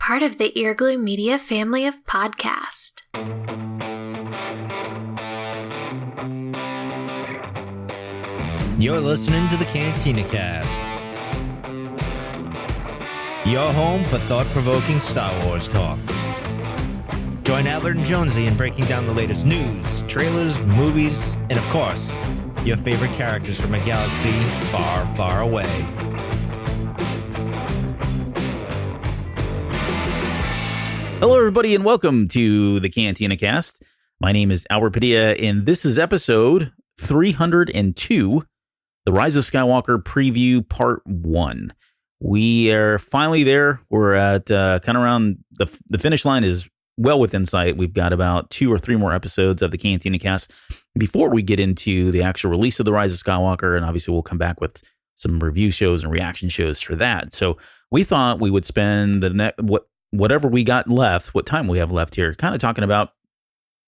part of the Earglue Media family of podcasts. You're listening to the Cantina Cast, your home for thought-provoking Star Wars talk. Join Albert and Jonesy in breaking down the latest news, trailers, movies, and of course, your favorite characters from a galaxy far, far away. Hello, everybody, and welcome to the Cantina Cast. My name is Albert Padilla, and this is episode 302, the Rise of Skywalker preview part 1. We are finally there. We're at kind of around the finish line is well within sight. We've got about 2 or 3 more episodes of the Cantina Cast before we get into the actual release of the Rise of Skywalker, and obviously we'll come back with some review shows and reaction shows for that. So we thought we would spend whatever we got left, what time we have left here, kind of talking about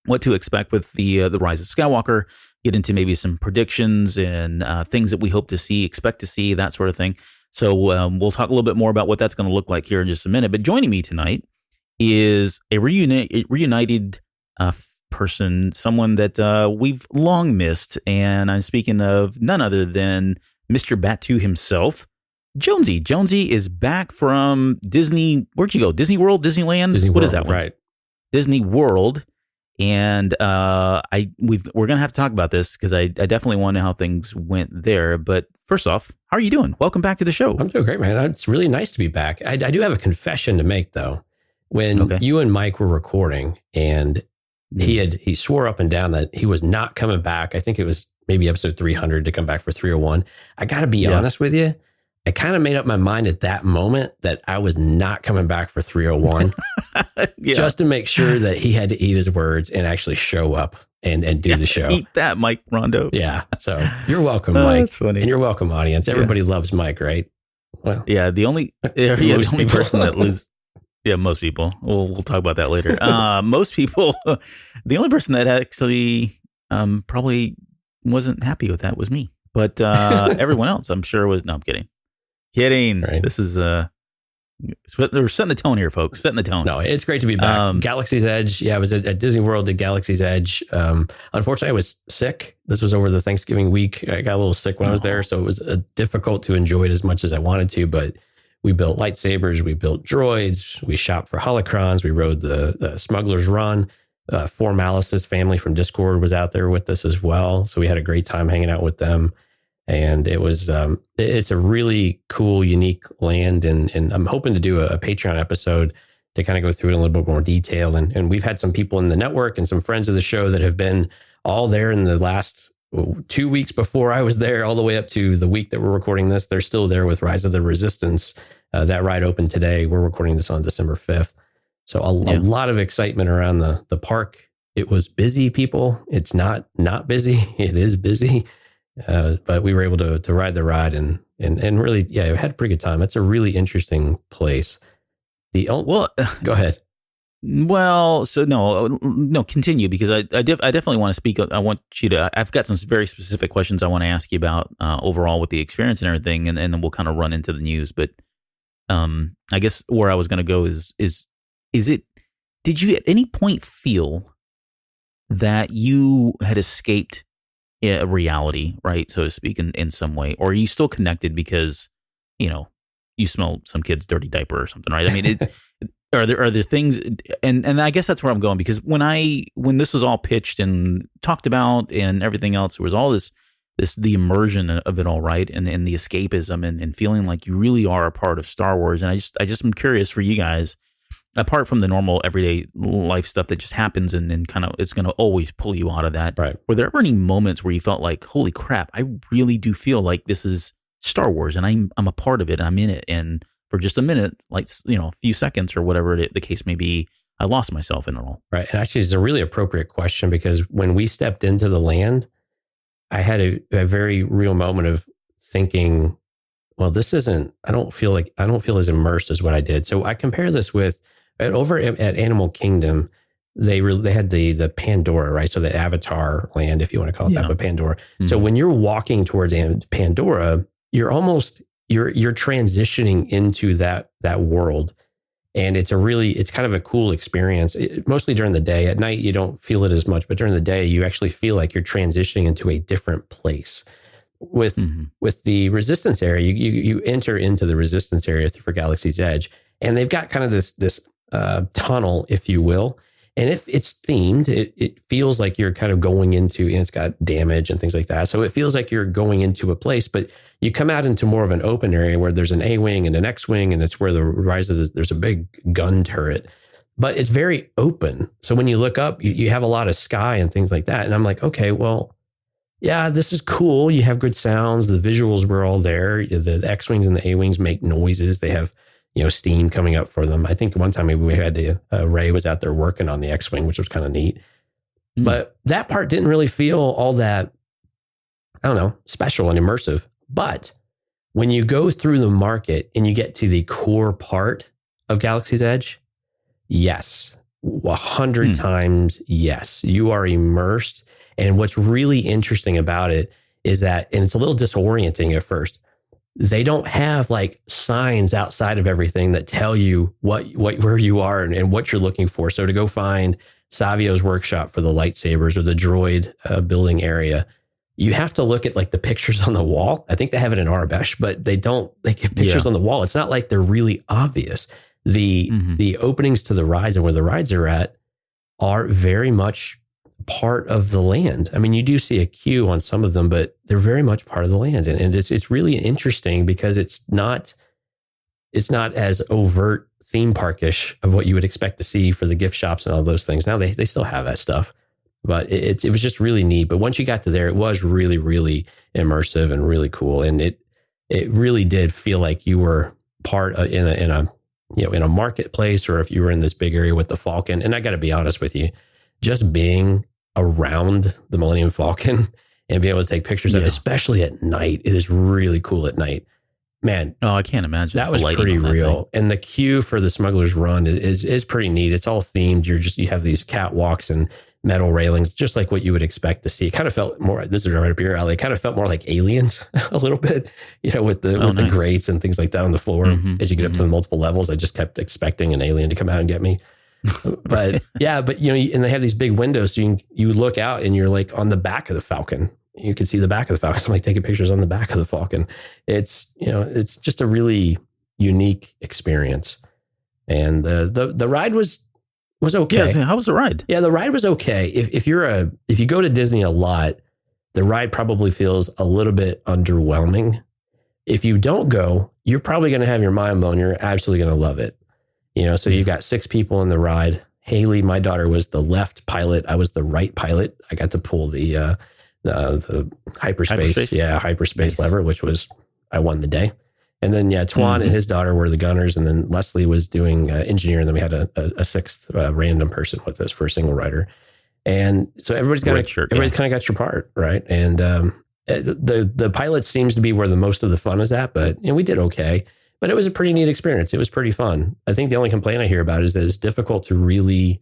what to expect with the Rise of Skywalker, get into maybe some predictions and things that we hope to see, expect to see, that sort of thing. So we'll talk a little bit more about what that's going to look like here in just a minute. But joining me tonight is a reunited person, someone that we've long missed. And I'm speaking of none other than Mr. Batuu himself, Jonesy. Jonesy is back from Disney. Where'd you go? Disney World, Disneyland? Disney what World, is that one? Right. Disney World. And we're going to have to talk about this because I definitely want to know how things went there. But first off, how are you doing? Welcome back to the show. I'm doing great, man. It's really nice to be back. I do have a confession to make, though. When you and Mike were recording and he swore up and down that he was not coming back. I think it was maybe episode 300 to come back for 301. I got to be honest with you. I kind of made up my mind at that moment that I was not coming back for 301 just to make sure that he had to eat his words and actually show up and do the show. Eat that, Mike Rondo. Yeah. So you're welcome, Mike. That's funny. And you're welcome, audience. Everybody loves Mike, right? Well, the only person that loses. Yeah, most people. We'll talk about that later. Most people, the only person that actually probably wasn't happy with that was me. But everyone else, I'm sure, was. No, I'm kidding. Right. This is we're setting the tone here, folks. Setting the tone. No, it's great to be back. Galaxy's Edge. Yeah, I was at Disney World at Galaxy's Edge. Unfortunately, I was sick. This was over the Thanksgiving week. I got a little sick when I was there, so it was difficult to enjoy it as much as I wanted to. But we built lightsabers, we built droids, we shopped for holocrons, we rode the Smuggler's Run. Four Malice's family from Discord was out there with us as well, so we had a great time hanging out with them. And it was, it's a really cool, unique land. And I'm hoping to do a Patreon episode to kind of go through it in a little bit more detail. And we've had some people in the network and some friends of the show that have been all there in the last 2 weeks before I was there, all the way up to the week that we're recording this. They're still there with Rise of the Resistance. That ride opened today. We're recording this on December 5th. So a lot of excitement around the park. It was busy, people. It's not busy. It is busy. But we were able to ride the ride and really, we had a pretty good time. It's a really interesting place. Go ahead. Well, so no, continue, because I definitely want to speak. I want you to. I've got some very specific questions I want to ask you about overall with the experience and everything, and then we'll kind of run into the news. But I guess where I was going to go is it? Did you at any point feel that you had escaped a reality, right, so to speak, in some way, or are you still connected because you smell some kid's dirty diaper or something, right? I mean, are there things, and I guess that's where I'm going, because when this was all pitched and talked about and everything else, there was all this the immersion of it all, right, and the escapism and feeling like you really are a part of Star Wars. And I just am curious for you guys, apart from the normal everyday life stuff that just happens and kind of it's going to always pull you out of that. Right. Were there ever any moments where you felt like, holy crap, I really do feel like this is Star Wars and I'm a part of it. I'm in it. And for just a minute, like, a few seconds or whatever the case may be, I lost myself in it all. Right. And actually, it's a really appropriate question, because when we stepped into the land, I had a very real moment of thinking, well, I don't feel as immersed as what I did. So I compare this with over at Animal Kingdom. They had the Pandora, right? So the Avatar land, if you want to call it that, but Pandora. Mm-hmm. So when you're walking towards Pandora, you're transitioning into that world. And it's kind of a cool experience, mostly during the day. At night, you don't feel it as much, but during the day, you actually feel like you're transitioning into a different place. With the Resistance area, you enter into the Resistance area for Galaxy's Edge, and they've got kind of this tunnel, if you will. And if it's themed, it feels like you're kind of going into, and it's got damage and things like that. So it feels like you're going into a place, but you come out into more of an open area where there's an A-wing and an X-wing, and it's where there's a big gun turret, but it's very open. So when you look up, you have a lot of sky and things like that. And I'm like, okay, well, yeah, this is cool. You have good sounds. The visuals were all there. The X-wings and the A-wings make noises. They have, steam coming up for them. I think one time we had Rey was out there working on the X-wing, which was kind of neat. But that part didn't really feel all that, I don't know, special and immersive. But when you go through the market and you get to the core part of Galaxy's Edge, yes, 100 times yes, you are immersed. And what's really interesting about it is that, and it's a little disorienting at first, they don't have like signs outside of everything that tell you where you are and what you're looking for. So to go find Savio's workshop for the lightsabers or the droid building area, you have to look at like the pictures on the wall. I think they have it in Arabesh, but they give pictures on the wall. It's not like they're really obvious. The openings to the rides and where the rides are at are very much part of the land. I mean, you do see a queue on some of them, but they're very much part of the land. And it's really interesting because it's not as overt theme parkish of what you would expect to see for the gift shops and all those things. Now they still have that stuff, but it was just really neat. But once you got to there, it was really, really immersive and really cool. And it really did feel like you were part of, in a marketplace, or if you were in this big area with the Falcon. And I got to be honest with you, just being around the Millennium Falcon and being able to take pictures of it, especially at night, it is really cool at night. Man, oh, I can't imagine. That was pretty real. And the queue for the Smuggler's Run is pretty neat. It's all themed. You have these catwalks and metal railings, just like what you would expect to see. It kind of felt more, this is right up your alley. It kind of felt more like Aliens a little bit, with the grates and things like that on the floor. As you get up to the multiple levels, I just kept expecting an alien to come out and get me. But and they have these big windows, so you look out and you're like on the back of the Falcon. You can see the back of the Falcon. So I'm like taking pictures on the back of the Falcon. It's just a really unique experience. And the ride was okay. Yeah, how was the ride? Yeah, the ride was okay. If you go to Disney a lot, the ride probably feels a little bit underwhelming. If you don't go, you're probably going to have your mind blown. You're absolutely going to love it. So you've got 6 people in the ride. Haley, my daughter, was the left pilot. I was the right pilot. I got to pull the hyperspace Nice. lever, which was, I won the day. And then, Tuan and his daughter were the gunners. And then Leslie was doing engineer. And then we had a 6th random person with us for a single rider. And so everybody's kind of got your part, right? And the pilot seems to be where the most of the fun is at, but we did okay. But it was a pretty neat experience. It was pretty fun. I think the only complaint I hear about is that it's difficult to really,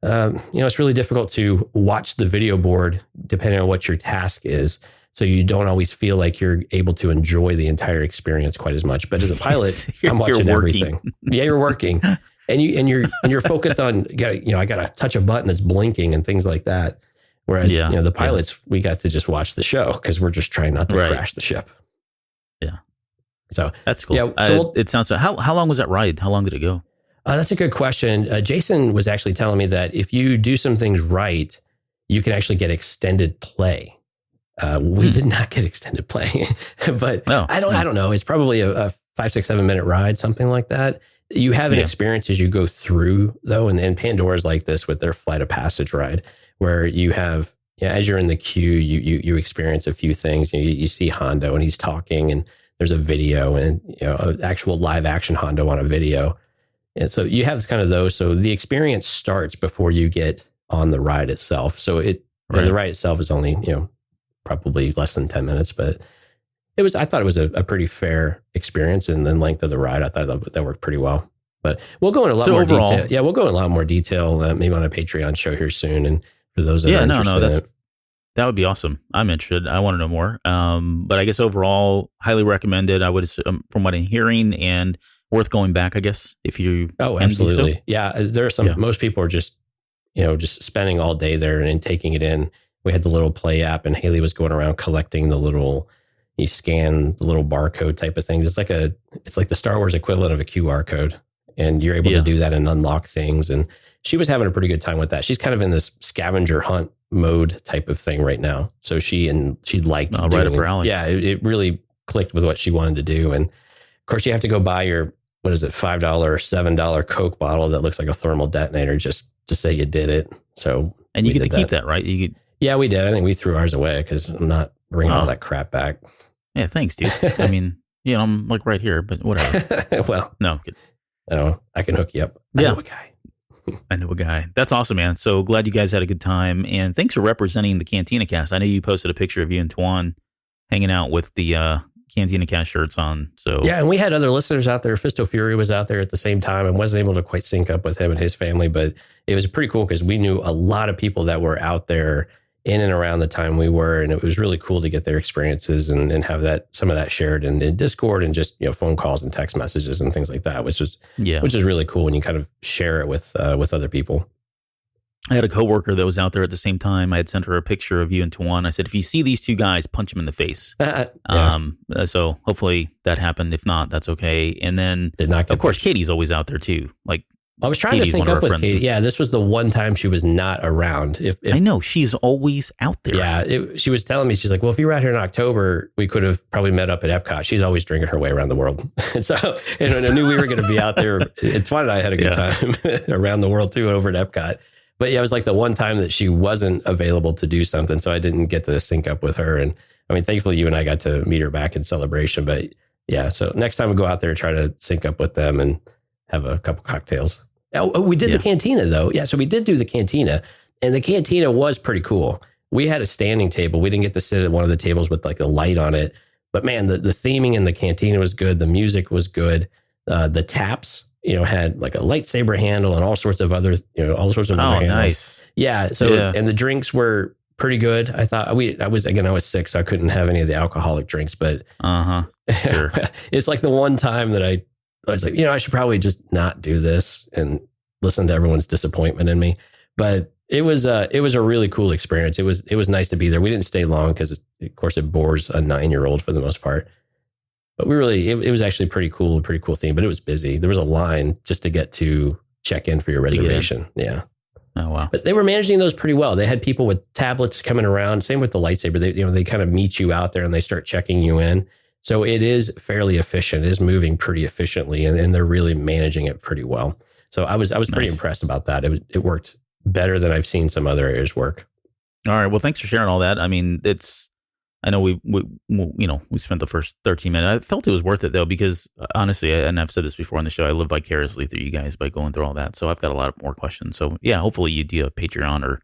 it's really difficult to watch the video board depending on what your task is. So you don't always feel like you're able to enjoy the entire experience quite as much. But as a pilot, I'm watching everything. Yeah, you're working, and you're focused on. I got to touch a button that's blinking and things like that. Whereas the pilots, we got to just watch the show because we're just trying not to crash the ship. Yeah. So that's cool. Yeah, so it sounds so. How long was that ride? How long did it go? That's a good question. Jason was actually telling me that if you do some things right, you can actually get extended play. We did not get extended play, but I don't know. It's probably a 5, 6, 7 minute ride, something like that. You have an experience as you go through though. And Pandora's like this with their Flight of Passage ride, where you have, as you're in the queue, you experience a few things. You see Hondo and he's talking, and there's a video, and an actual live action Hondo on a video. And so you have kind of those. So the experience starts before you get on the ride itself. So the ride itself is only, probably less than 10 minutes, but I thought it was a pretty fair experience. And then length of the ride, I thought that worked pretty well. But we'll go in a lot more detail. Yeah, we'll go in a lot more detail, maybe on a Patreon show here soon. And for those that are interested that would be awesome. I'm interested. I want to know more. But I guess overall, highly recommended. I would assume, from what I'm hearing and worth going back, I guess, if you. Oh, can do so. absolutely. Yeah, there are some. Most people are just spending all day there and taking it in. We had the little play app, and Haley was going around collecting the little. You scan the little barcode type of things. It's like the Star Wars equivalent of a QR code, and you're able to do that and unlock things. And she was having a pretty good time with that. She's kind of in this scavenger hunt mode type of thing right now. So she liked right up her alley. Yeah, it really clicked with what she wanted to do. And of course, you have to go buy your $5, $7 Coke bottle that looks like a thermal detonator just to say you did it. So and you get to keep that, right? Yeah, we did. I think we threw ours away because I'm not bringing all that crap back. Yeah, thanks, dude. I mean, I'm like right here, but whatever. Well, no, I can hook you up. I know a guy. I know a guy. That's awesome, man. So glad you guys had a good time, and thanks for representing the Cantina Cast. I know you posted a picture of you and Tuan hanging out with the Cantina Cast shirts on. So yeah, and we had other listeners out there. Fisto Fury was out there at the same time and wasn't able to quite sync up with him and his family, but it was pretty cool because we knew a lot of people that were out there in and around the time we were, and it was really cool to get their experiences and have some of that shared in Discord and just phone calls and text messages and things like that, which is really cool when you kind of share it with other people. I had a coworker that was out there at the same time. I had sent her a picture of you and Tuan. I said, if you see these two guys, punch them in the face. So hopefully that happened. If not, that's okay. And then, of course, Katie's always out there too. Like, I was trying to sync up with Katie. Yeah, this was the one time she was not around. If I know, she's always out there. Yeah, she was telling me, she's like, well, if you were out here in October, we could have probably met up at Epcot. She's always drinking her way around the world. And so I knew we were going to be out there. And Twan and I had a good time around the world too, over at Epcot. But yeah, it was like the one time that she wasn't available to do something. So I didn't get to sync up with her. And I mean, thankfully you and I got to meet her back in Celebration. But yeah, so next time we go out there, try to sync up with them and have a couple cocktails. Oh, we did the Cantina though. Yeah. So we did do the Cantina, and the Cantina was pretty cool. We had a standing table. We didn't get to sit at one of the tables with like a light on it, but man, the theming in the Cantina was good. The music was good. The taps, had like a lightsaber handle and all sorts of other, other handles. Nice. Yeah. So, and the drinks were pretty good. I thought I was sick, so I couldn't have any of the alcoholic drinks, but sure. It's like the one time that I was like, I should probably just not do this and listen to everyone's disappointment in me. But it was a really cool experience. It was nice to be there. We didn't stay long because, of course, it bores a 9-year-old for the most part. But it was actually pretty cool theme. But it was busy. There was a line just to get to check in for your reservation. Yeah. Oh wow. But they were managing those pretty well. They had people with tablets coming around. Same with the lightsaber. They kind of meet you out there and they start checking you in. So it is fairly efficient. It is moving pretty efficiently, and they're really managing it pretty well. So I was pretty impressed about that. It worked better than I've seen some other areas work. All right. Well, thanks for sharing all that. I mean, I know we spent the first 13 minutes. I felt it was worth it though, because honestly, and I've said this before on the show, I live vicariously through you guys by going through all that. So I've got a lot more questions. So yeah, hopefully you do a Patreon or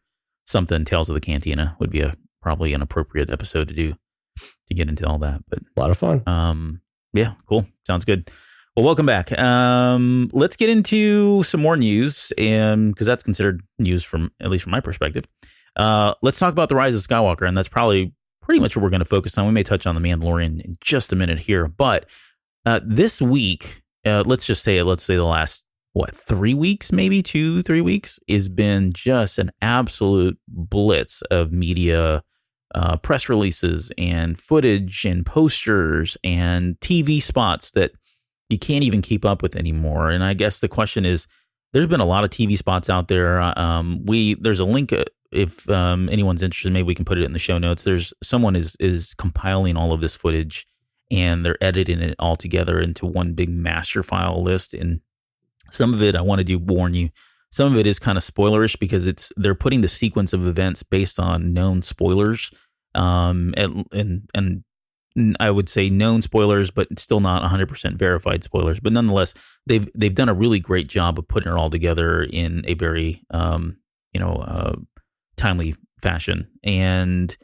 something. Tales of the Cantina would be probably an appropriate episode to do, to get into all that. But a lot of fun. Yeah, cool. Sounds good. Well, welcome back. Let's get into some more news, and because that's considered news at least from my perspective. Let's talk about the Rise of Skywalker, and that's probably pretty much what we're going to focus on. We may touch on the Mandalorian in just a minute here, but this week, let's say the last 3 weeks, maybe 2-3 weeks, has been just an absolute blitz of media. Press releases and footage and posters and TV spots that you can't even keep up with anymore. And I guess the question is, there's been a lot of TV spots out there. There's a link if anyone's interested. Maybe we can put it in the show notes. There's someone is compiling all of this footage, and they're editing it all together into one big master file list. And some of it, I want to warn you. Some of it is kind of spoilerish because they're putting the sequence of events based on known spoilers, and I would say known spoilers, but still not 100% verified spoilers. But nonetheless, they've done a really great job of putting it all together in a very timely fashion. And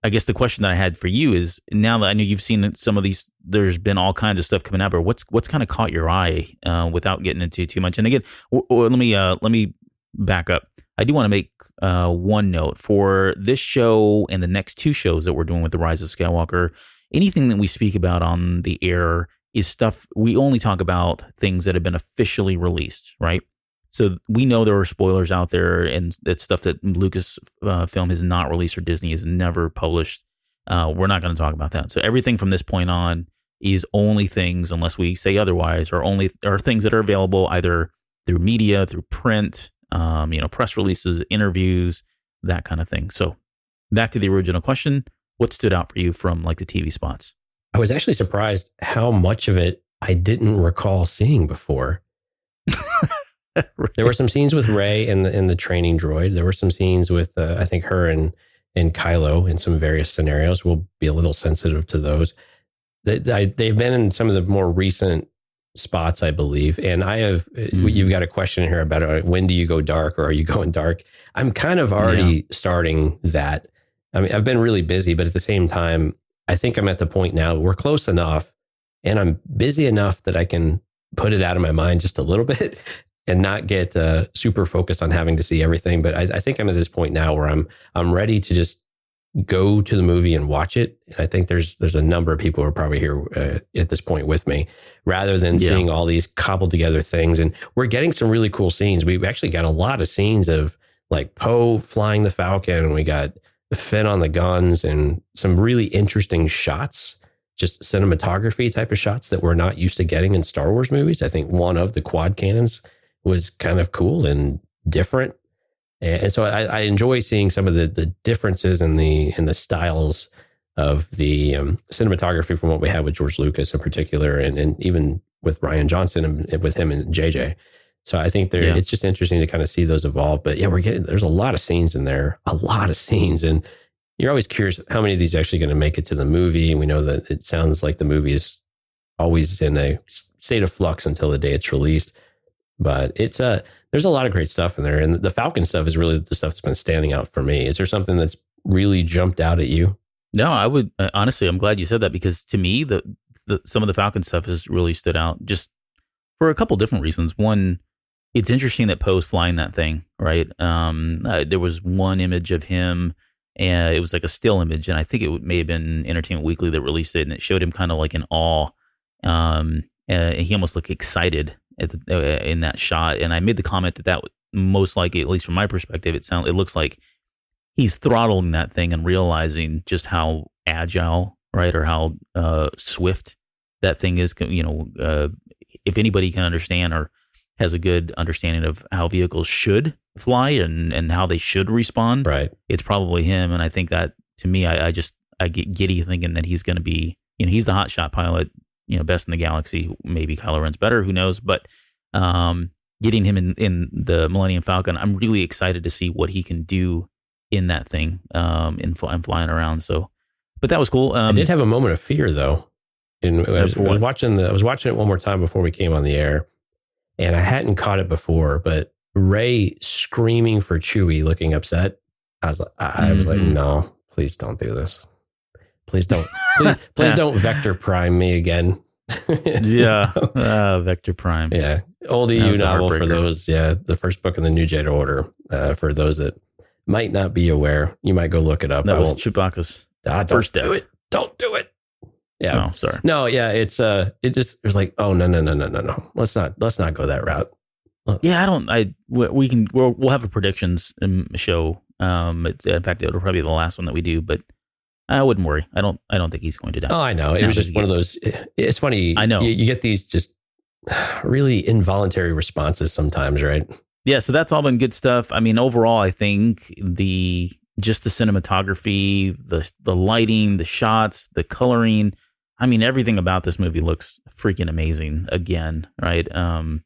I guess the question that I had for you is, now that I know you've seen some of these, there's been all kinds of stuff coming out, but what's kind of caught your eye without getting into too much? And again, let me back up. I do want to make one note for this show and the next 2 shows that we're doing with the Rise of Skywalker. Anything that we speak about on the air is stuff we only talk about things that have been officially released, right? So we know there are spoilers out there, and that's stuff that Lucasfilm has not released or Disney has never published. We're not going to talk about that. So everything from this point on is only things, unless we say otherwise, are things that are available either through media, through print, press releases, interviews, that kind of thing. So back to the original question, what stood out for you from like the TV spots? I was actually surprised how much of it I didn't recall seeing before. Right. There were some scenes with Rey in the training droid. There were some scenes with I think her and Kylo in some various scenarios. We'll be a little sensitive to those. They've been in some of the more recent spots, I believe. And I have, you've got a question here about when do you go dark, or are you going dark? I'm kind of already starting that. I mean, I've been really busy, but at the same time, I think I'm at the point now, we're close enough and I'm busy enough that I can put it out of my mind just a little bit and not get super focused on having to see everything. But I think I'm at this point now where I'm ready to just go to the movie and watch it. And I think there's a number of people who are probably here at this point with me, rather than seeing all these cobbled together things. And we're getting some really cool scenes. We've actually got a lot of scenes of like Poe flying the Falcon, and we got Finn on the guns, and some really interesting shots, just cinematography type of shots that we're not used to getting in Star Wars movies. I think one of the quad cannons was kind of cool and different. And so I enjoy seeing some of the differences in the styles of the cinematography from what we had with George Lucas in particular, and even with Rian Johnson and with him and JJ. So I think it's just interesting to kind of see those evolve. But yeah, there's a lot of scenes in there, and you're always curious how many of these are actually going to make it to the movie. And we know that it sounds like the movie is always in a state of flux until the day it's released. But there's a lot of great stuff in there. And the Falcon stuff is really the stuff that's been standing out for me. Is there something that's really jumped out at you? No, I would honestly, I'm glad you said that, because to me, the some of the Falcon stuff has really stood out just for a couple different reasons. One, it's interesting that Poe's flying that thing, right? There was one image of him, and it was like a still image, and I think it may have been Entertainment Weekly that released it, and it showed him kind of like in awe. He almost looked excited in that shot, and I made the comment that would most likely, at least from my perspective, it looks like he's throttling that thing and realizing just how agile, right, or how swift that thing is. If anybody can understand or has a good understanding of how vehicles should fly and how they should respond, right, it's probably him. And I think that, to me, I get giddy thinking that he's going to be, he's the hotshot pilot, best in the galaxy. Maybe Kylo Ren's better, who knows? But getting him in the Millennium Falcon, I'm really excited to see what he can do in that thing, and flying around. So, but that was cool. I did have a moment of fear though. I was watching it one more time before we came on the air, and I hadn't caught it before. But Rey screaming for Chewie, looking upset. I was like, no, please don't do this. Please don't. Please don't Vector Prime me again. Vector Prime. Yeah, old EU novel for those. Yeah, the first book in the New Jedi Order. For those that might not be aware, you might go look it up. That was Chewbacca's first death. Do it. Don't do it. Yeah. No, sorry. No, yeah. It was like, oh no. Let's not go that route. Yeah, we'll have a predictions show. In fact, it'll probably be the last one that we do, but I wouldn't worry. I don't think he's going to die. Oh, I know. It was just one of those. It's funny. I know you get these just really involuntary responses sometimes, right? Yeah. So that's all been good stuff. I mean, overall, I think the cinematography, the lighting, the shots, the coloring. I mean, everything about this movie looks freaking amazing again, right? I'm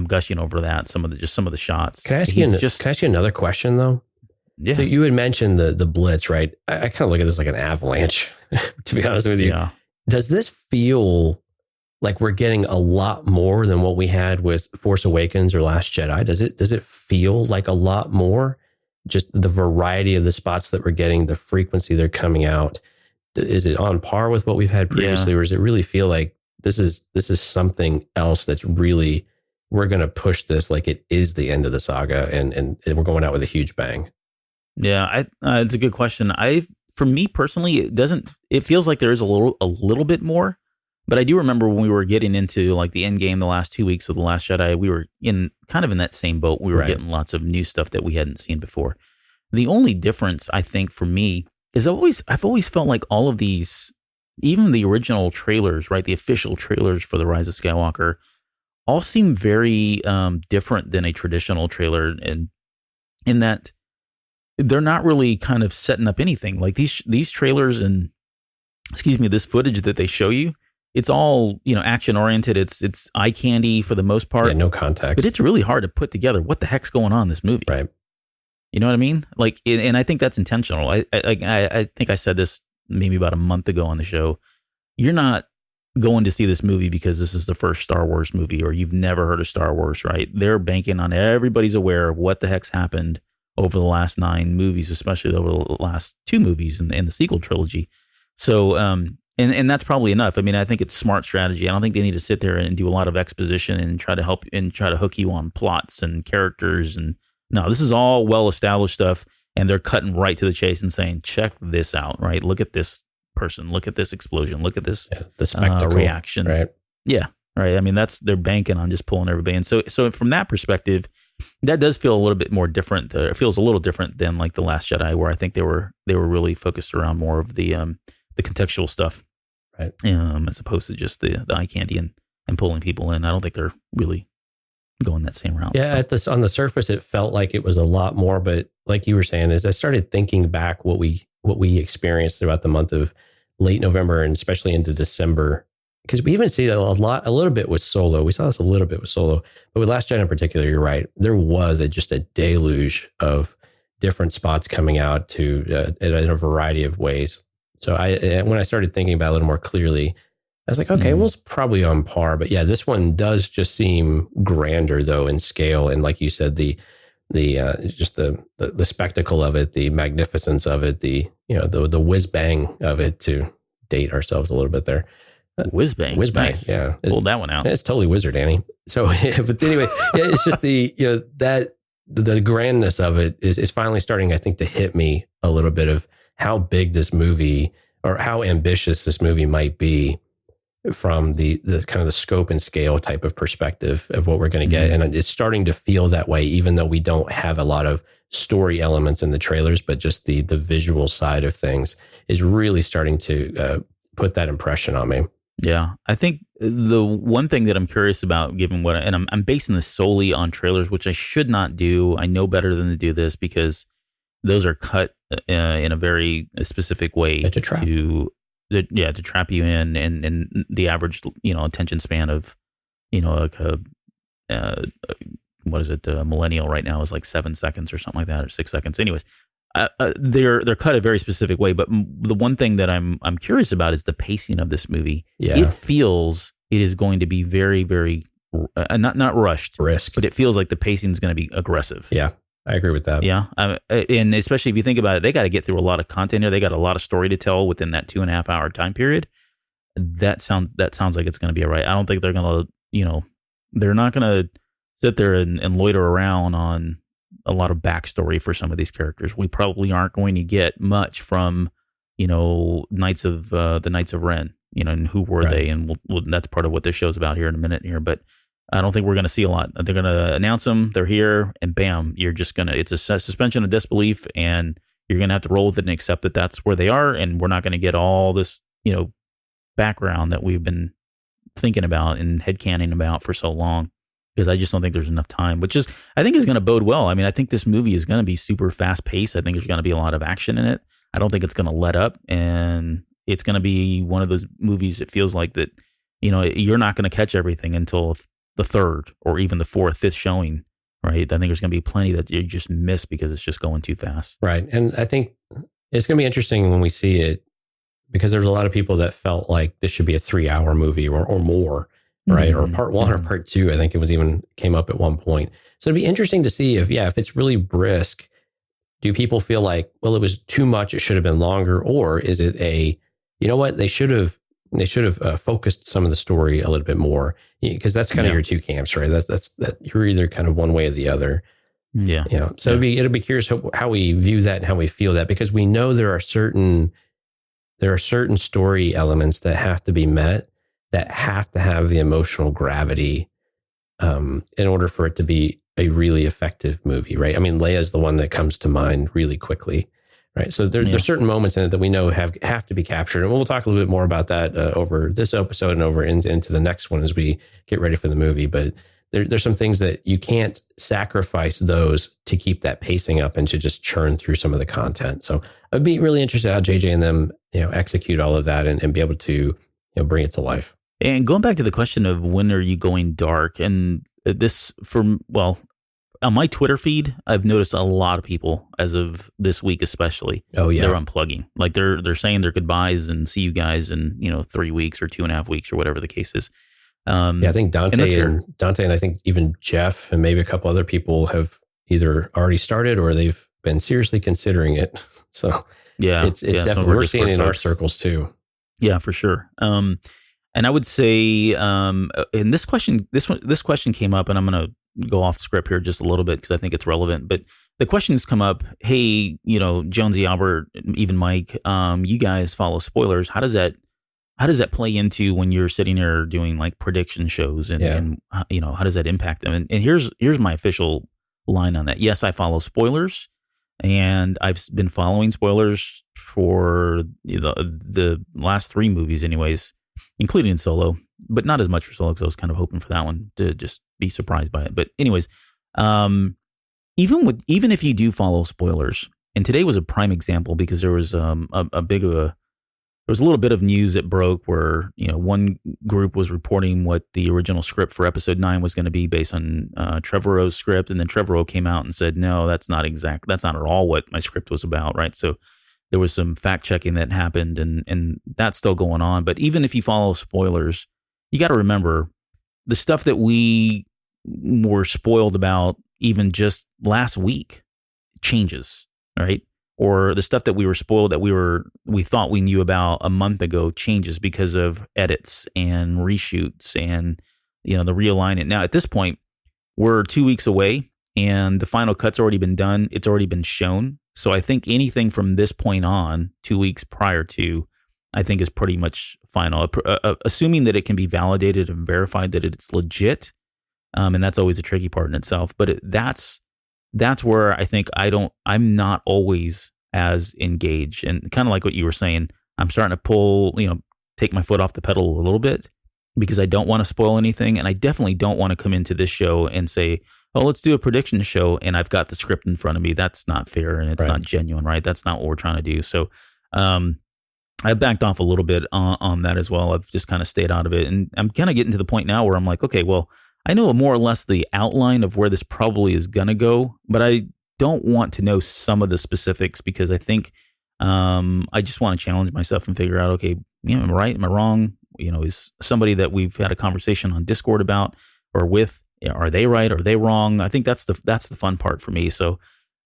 gushing over that. Some of the shots. Can I ask you another question though? Yeah. So you had mentioned the Blitz, right? I kind of look at this like an avalanche, to be honest with you. Yeah. Does this feel like we're getting a lot more than what we had with Force Awakens or Last Jedi? Does it feel like a lot more? Just the variety of the spots that we're getting, the frequency they're coming out. Is it on par with what we've had previously, or does it really feel like this is something else that's really, we're going to push this like it is the end of the saga and we're going out with a huge bang? Yeah, it's a good question. I for me personally, it feels like there is a little bit more. But I do remember when we were getting into like the end game, the last 2 weeks of The Last Jedi, we were in that same boat. We were getting lots of new stuff that we hadn't seen before. The only difference, I think, for me is I've always felt like all of these, even the original trailers, right, the official trailers for The Rise of Skywalker, all seem very different than a traditional trailer, and in that they're not really kind of setting up anything. Like these trailers and this footage that they show you, it's all, action oriented. It's eye candy for the most part. Yeah, no context. But it's really hard to put together what the heck's going on in this movie. Right. You know what I mean? Like, and I think that's intentional. I think I said this maybe about a month ago on the show. You're not going to see this movie because this is the first Star Wars movie or you've never heard of Star Wars, right? They're banking on everybody's aware of what the heck's happened over the last 9 movies, especially over the last 2 movies in the sequel trilogy. So, and that's probably enough. I mean, I think it's smart strategy. I don't think they need to sit there and do a lot of exposition and try to hook you on plots and characters. And no, this is all well-established stuff, and they're cutting right to the chase and saying, check this out, right? Look at this person. Look at this explosion. Look at this the spectacle reaction. Right. Yeah. Right. I mean, they're banking on just pulling everybody in. So from that perspective, that does feel a little bit more different. It feels a little different than like The Last Jedi, where I think they were really focused around more of the contextual stuff, right? As opposed to just the eye candy and pulling people in. I don't think they're really going that same route. Yeah, so. on the surface, it felt like it was a lot more, but like you were saying, as I started thinking back what we experienced throughout the month of late November and especially into December, because we even see a little bit with Solo. We saw this a little bit with Solo, but with Last Jedi in particular, you're right. There was just a deluge of different spots coming out in a variety of ways. So when I started thinking about it a little more clearly, I was like, okay, well, it's probably on par. But yeah, this one does just seem grander though in scale. And like you said, the spectacle of it, the magnificence of it, the whiz bang of it, to date ourselves a little bit there. Whiz bang. Nice. Yeah. Pulled that one out. It's totally wizard, Annie. So, but anyway, yeah, it's just that the grandness of it is finally starting, I think, to hit me a little bit of how big this movie or how ambitious this movie might be from the kind of the scope and scale type of perspective of what we're going to get. And it's starting to feel that way, even though we don't have a lot of story elements in the trailers, but just the visual side of things is really starting to put that impression on me. Yeah. I think the one thing that I'm curious about, given and I'm basing this solely on trailers, which I should not do. I know better than to do this because those are cut in a very specific way to trap you in, and the average, attention span of, like what is it? Millennial right now is like 7 seconds or something like that, or 6 seconds. Anyways, they're cut a very specific way. But the one thing that I'm curious about is the pacing of this movie. Yeah. It feels it is going to be very, very not rushed, brisk, but it feels like the pacing is going to be aggressive. Yeah. I agree with that. Yeah. And especially if you think about it, they got to get through a lot of content here. They got a lot of story to tell within that 2.5 hour time period. That sounds like it's going to be all right. I don't think they're going to, they're not going to sit there and loiter around on a lot of backstory for some of these characters. We probably aren't going to get much from, the Knights of Ren, and who were they? And that's part of what this show's about here in a minute here. But I don't think we're going to see a lot. They're going to announce them. They're here, and bam, you're just going to, it's a suspension of disbelief, and you're going to have to roll with it and accept that that's where they are. And we're not going to get all this, background that we've been thinking about and headcanon about for so long, because I just don't think there's enough time, which is, I think, is going to bode well. I mean, I think this movie is going to be super fast paced. I think there's going to be a lot of action in it. I don't think it's going to let up, and it's going to be one of those movies that feels like that, you're not going to catch everything until the third or even the fourth, fifth showing, right? I think there's going to be plenty that you just miss because it's just going too fast. Right. And I think it's going to be interesting when we see it, because there's a lot of people that felt like this should be a 3-hour movie or more, right? Or part one or part two. I think it was even came up at one point. So it'd be interesting to see if it's really brisk, do people feel like, well, it was too much, it should have been longer? Or is it they should have focused some of the story a little bit more, because that's kind of your two camps, right? That you're either kind of one way or the other. Yeah. You know, so it'll be curious how we view that and how we feel that, because we know there are certain story elements that have to be met, that have to have the emotional gravity in order for it to be a really effective movie, right? I mean, Leia's the one that comes to mind really quickly, right? So there's certain moments in it that we know have to be captured, and we'll talk a little bit more about that over this episode and over into the next one as we get ready for the movie. But there's some things that you can't sacrifice those to keep that pacing up and to just churn through some of the content. So I'd be really interested how JJ and them, execute all of that and be able to, bring it to life. And going back to the question of when are you going dark, and this on my Twitter feed, I've noticed a lot of people as of this week, especially, they're unplugging. Like they're saying their goodbyes and see you guys in 3 weeks or 2.5 weeks or whatever the case is. I think Dante and I think even Jeff and maybe a couple other people have either already started or they've been seriously considering it. So it's definitely, we're seeing it in our circles too. Yeah, for sure. And I would say, and this question came up, and I'm going to go off script here just a little bit because I think it's relevant. But the questions come up, hey, Jonesy, Albert, even Mike, you guys follow spoilers. How does that play into when you're sitting there doing like prediction shows and how does that impact them? And here's my official line on that. Yes, I follow spoilers, and I've been following spoilers for the last 3 movies anyways, including Solo, but not as much for Solo because I was kind of hoping for that one to just be surprised by it. But anyways, even if you do follow spoilers, and today was a prime example because there was there was a little bit of news that broke where, one group was reporting what the original script for episode 9 was going to be based on Trevorrow's script. And then Trevorrow came out and said, no, that's not at all what my script was about. Right. So there was some fact checking that happened and that's still going on. But even if you follow spoilers, you got to remember the stuff that we were spoiled about even just last week changes. Right. Or the stuff that we were spoiled that we thought we knew about a month ago changes because of edits and reshoots and the realignment. Now at this point, we're 2 weeks away and the final cut's already been done. It's already been shown. So I think anything from this point on, 2 weeks prior to, I think is pretty much final. Assuming that it can be validated and verified that it's legit, and that's always a tricky part in itself. But that's where I think I'm not always as engaged, and kind of like what you were saying, I'm starting to take my foot off the pedal a little bit because I don't want to spoil anything. And I definitely don't want to come into this show and say, oh, let's do a prediction show. And I've got the script in front of me. That's not fair. And it's not genuine, right? That's not what we're trying to do. So, I backed off a little bit on that as well. I've just kind of stayed out of it. And I'm kind of getting to the point now where I'm like, okay, well, I know more or less the outline of where this probably is going to go, but I don't want to know some of the specifics because I think I just want to challenge myself and figure out, okay, am I right? Am I wrong? Is somebody that we've had a conversation on Discord about or with, are they right? Are they wrong? I think that's the fun part for me. So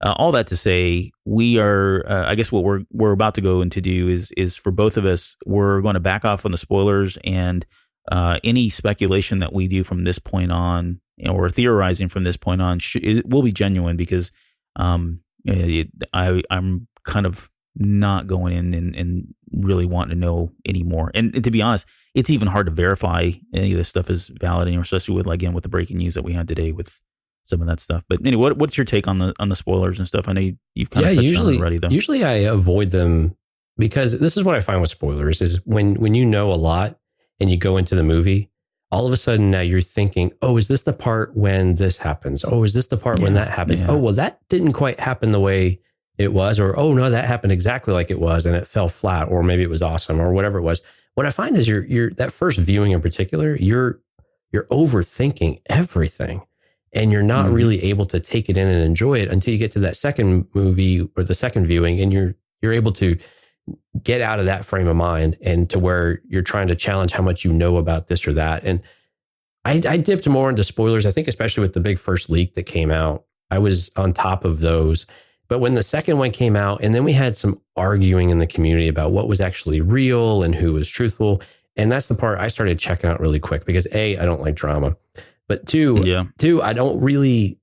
all that to say, we are, I guess what we're about to go into do is for both of us, we're going to back off on the spoilers and any speculation that we do from this point on or theorizing from this point on will be genuine because I'm kind of not going in and really wanting to know anymore. And to be honest, it's even hard to verify any of this stuff is validating, especially with the breaking news that we had today with some of that stuff. But anyway, what's your take on the spoilers and stuff? I know you've kind of touched on it already, though. Usually I avoid them because this is what I find with spoilers is when you know a lot and you go into the movie, all of a sudden now you're thinking, oh, is this the part when this happens? Oh, is this the part when that happens? Yeah. Oh, well, that didn't quite happen the way it was. Or, oh, no, that happened exactly like it was and it fell flat. Or maybe it was awesome or whatever it was. What I find is you're that first viewing in particular, you're overthinking everything. And you're not really able to take it in and enjoy it until you get to that second movie or the second viewing. And you're able to get out of that frame of mind and to where you're trying to challenge how much you know about this or that. And I dipped more into spoilers. I think especially with the big first leak that came out, I was on top of those. But when the second one came out and then we had some arguing in the community about what was actually real and who was truthful. And that's the part I started checking out really quick because A, I don't like drama. But two, I don't really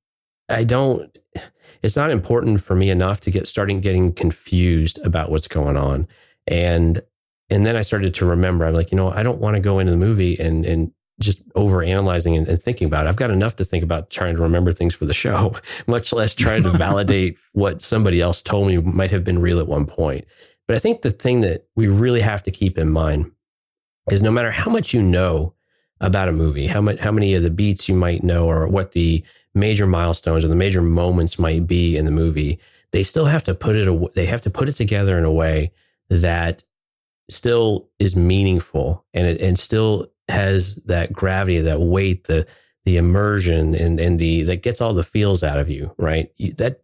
it's not important for me enough to starting getting confused about what's going on. And then I started to remember, I'm like, I don't want to go into the movie and just over analyzing and thinking about it. I've got enough to think about trying to remember things for the show, much less trying to validate what somebody else told me might have been real at one point. But I think the thing that we really have to keep in mind is no matter how much you know about a movie, how many of the beats you might know, or what the major milestones or the major moments might be in the movie, they still have to put it together in a way that still is meaningful and still has that gravity, that weight, the immersion, and that gets all the feels out of you, right?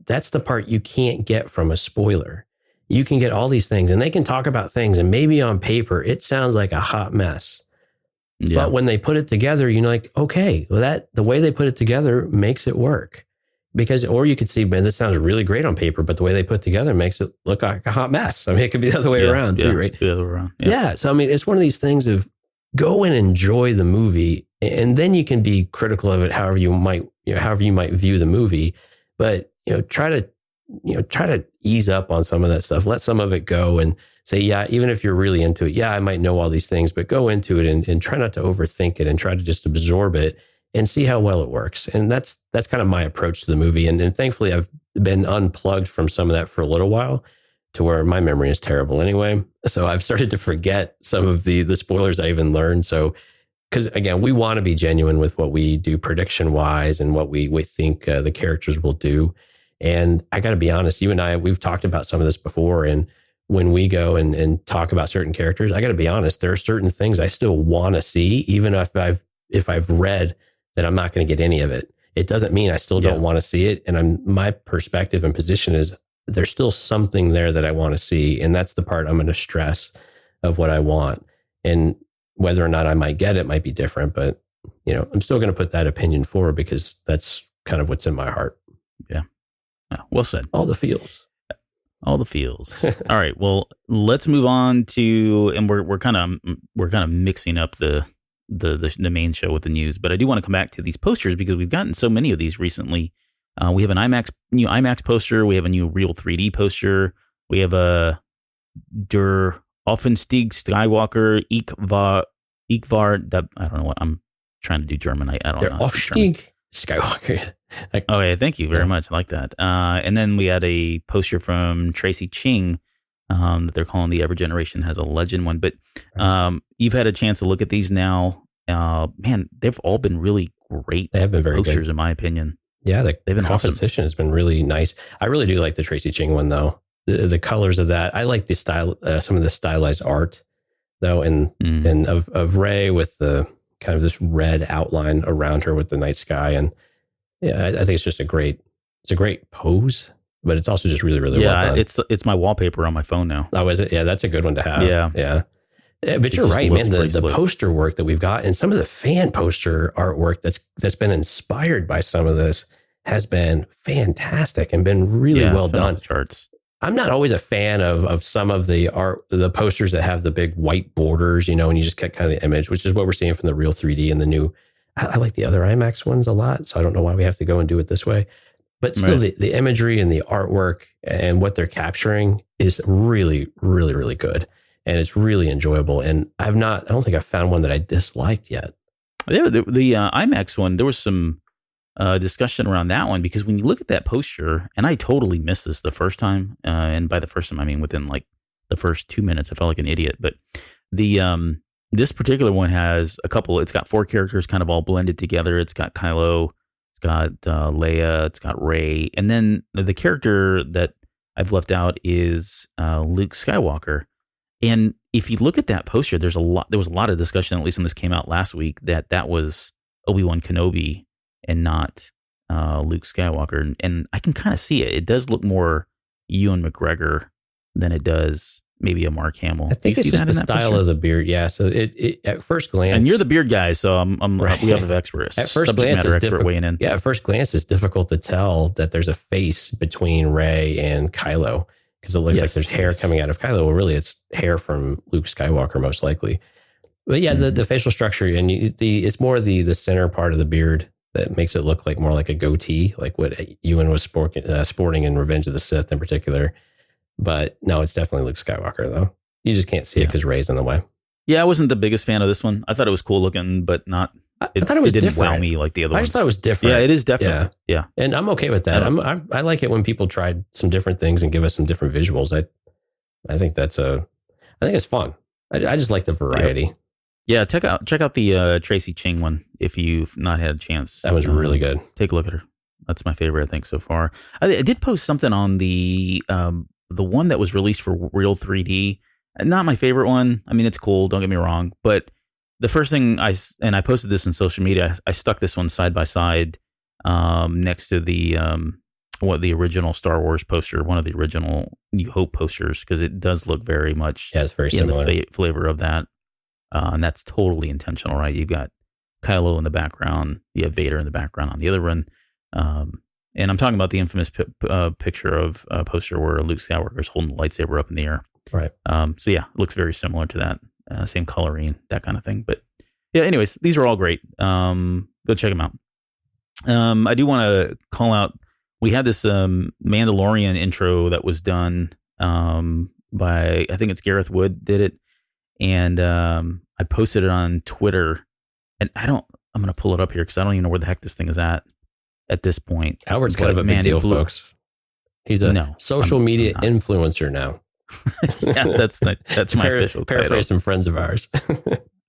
That's the part you can't get from a spoiler. You can get all these things, and they can talk about things, and maybe on paper it sounds like a hot mess. Yeah. But when they put it together, you're like, okay, well, the way they put it together makes it work. Or you could see, man, this sounds really great on paper, but the way they put it together makes it look like a hot mess. I mean, it could be the other way around too, right? The other way around. Yeah. So, I mean, it's one of these things of go and enjoy the movie, and then you can be critical of it however you might view the movie. But, try to ease up on some of that stuff. Let some of it go and say, yeah, even if you're really into it, I might know all these things, but go into it and try not to overthink it and try to just absorb it and see how well it works. And that's kind of my approach to the movie. And thankfully, I've been unplugged from some of that for a little while, to where my memory is terrible anyway. So I've started to forget some of the spoilers I even learned. So, because again, we want to be genuine with what we do prediction wise and what we think the characters will do. And I got to be honest, you and I, we've talked about some of this before. And when we go and talk about certain characters, I got to be honest, there are certain things I still want to see, even if I've read that I'm not going to get any of it. It doesn't mean I still don't want to see it. And my perspective and position is there's still something there that I want to see. And that's the part I'm going to stress of what I want. And whether or not I might get it might be different, but I'm still going to put that opinion forward because that's kind of what's in my heart. Yeah. Well said. All the feels. All the feels. All right. Well, let's move on to, and we're kind of mixing up the main show with the news, but I do want to come back to these posters because we've gotten so many of these recently. We have new IMAX poster. We have a new real 3D poster. We have a Der Offenstieg Skywalker Ikvar. I don't know what I'm trying to do German. I don't know. Der Aufstieg Skywalker. Okay, thank you very much. I like that. And then we had a poster from Tracy Ching that they're calling the Every Generation Has a Legend one. But you've had a chance to look at these now. Man, they've all been really great. They have been very posters, good. In my opinion. Yeah, they've been composition awesome. Has been really nice. I really do like the Tracy Ching one though. The colors of that. I like the style, some of the stylized art though, and of Rey with the kind of this red outline around her with the night sky. And yeah, I think it's just a great pose, but it's also just really, really well done. It's my wallpaper on my phone now. Oh, is it? Yeah, that's a good one to have. Yeah. But you're right, man. The poster work that we've got and some of the fan poster artwork that's been inspired by some of this has been fantastic and been really well done. Charts. I'm not always a fan of some of the art, the posters that have the big white borders, and you just get kind of the image, which is what we're seeing from the real 3D and the new. I like the other IMAX ones a lot, so I don't know why we have to go and do it this way. But still, the imagery and the artwork and what they're capturing is really, really, really good. And it's really enjoyable. And I don't think I've found one that I disliked yet. Yeah, the IMAX one, there was some discussion around that one because when you look at that poster, and I totally missed this the first time, and by the first time I mean within like the first 2 minutes, I felt like an idiot. But this particular one has it's got 4 characters kind of all blended together. It's got Kylo, it's got Leia, it's got Rey, and then the character that I've left out is Luke Skywalker. And if you look at that poster, there was a lot of discussion, at least when this came out last week, that was Obi-Wan Kenobi and not Luke Skywalker. And I can kind of see it. It does look more Ewan McGregor than it does maybe a Mark Hamill. I think it's just the style of the beard. Yeah. So it at first glance, and you're the beard guy, so we have an expert. At first glance, it's difficult. Weighing in. Yeah, at first glance, it's difficult to tell that there's a face between Rey and Kylo. Because it looks like there's hair coming out of Kylo. Well, really, it's hair from Luke Skywalker, most likely. But yeah, the facial structure and it's more the center part of the beard that makes it look like more like a goatee, like what Ewan was sporting in Revenge of the Sith in particular. But no, it's definitely Luke Skywalker, though. You just can't see it because Rey's in the way. Yeah, I wasn't the biggest fan of this one. I thought it was cool looking, but not. I thought it was didn't different. wow me like the other ones. I just thought it was different. Yeah, it is different. Yeah. And I'm okay with that. I like it when people tried some different things and give us some different visuals. I think I think it's fun. I just like the variety. Yeah, check out the Tracy Ching one if you've not had a chance. That was really good. Take a look at her. That's my favorite, I think, so far. I did post something on the one that was released for Real 3D. Not my favorite one. I mean, it's cool. Don't get me wrong. But the first thing I posted this on social media, I stuck this one side by side next to the original Star Wars poster, one of the original New Hope posters, because it does look very much it's very similar. The flavor of that. And that's totally intentional, right? You've got Kylo in the background. You have Vader in the background on the other one. And I'm talking about the infamous picture of a poster where Luke Skywalker is holding the lightsaber up in the air. Right. So yeah, it looks very similar to that. Same coloring, that kind of thing. But yeah, anyways, these are all great. Go check them out. I do want to call out, we had this Mandalorian intro that was done by, I think it's Gareth Wood did it. And I posted it on Twitter. And I'm going to pull it up here because I don't even know where the heck this thing is at this point. Albert's kind of a big deal, folks. He's a social media influencer now. Yeah, that's my official paraphrase some friends of ours.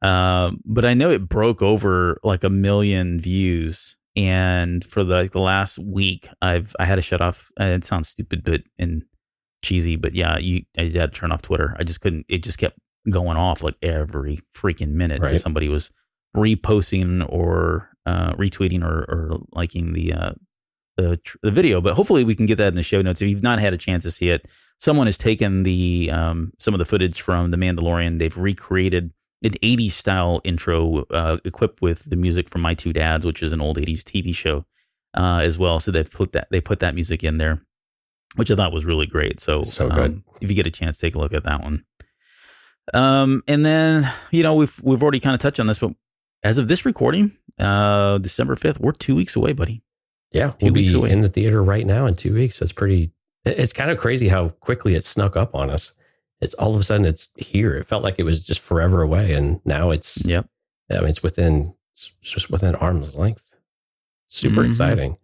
But I know it broke over like 1 million views, and for the last week, I had to shut off. It sounds stupid and cheesy, but yeah, I had to turn off Twitter. I just couldn't. It just kept going off like every freaking minute. Right. Somebody was reposting or retweeting or liking the video. But hopefully we can get that in the show notes. If you've not had a chance to see it, someone has taken the some of the footage from The Mandalorian. They've recreated an 80s style intro equipped with the music from My Two Dads, which is an old 80s TV show as well. So they put that music in there, which I thought was really great. So good. If you get a chance, take a look at that one. And then, we've already kind of touched on this, but as of this recording, December 5th, we're 2 weeks away, buddy. Yeah, we'll be in the theater right now in 2 weeks. It's kind of crazy how quickly it snuck up on us. It's all of a sudden it's here. It felt like it was just forever away. And now it's just within arm's length. Super exciting.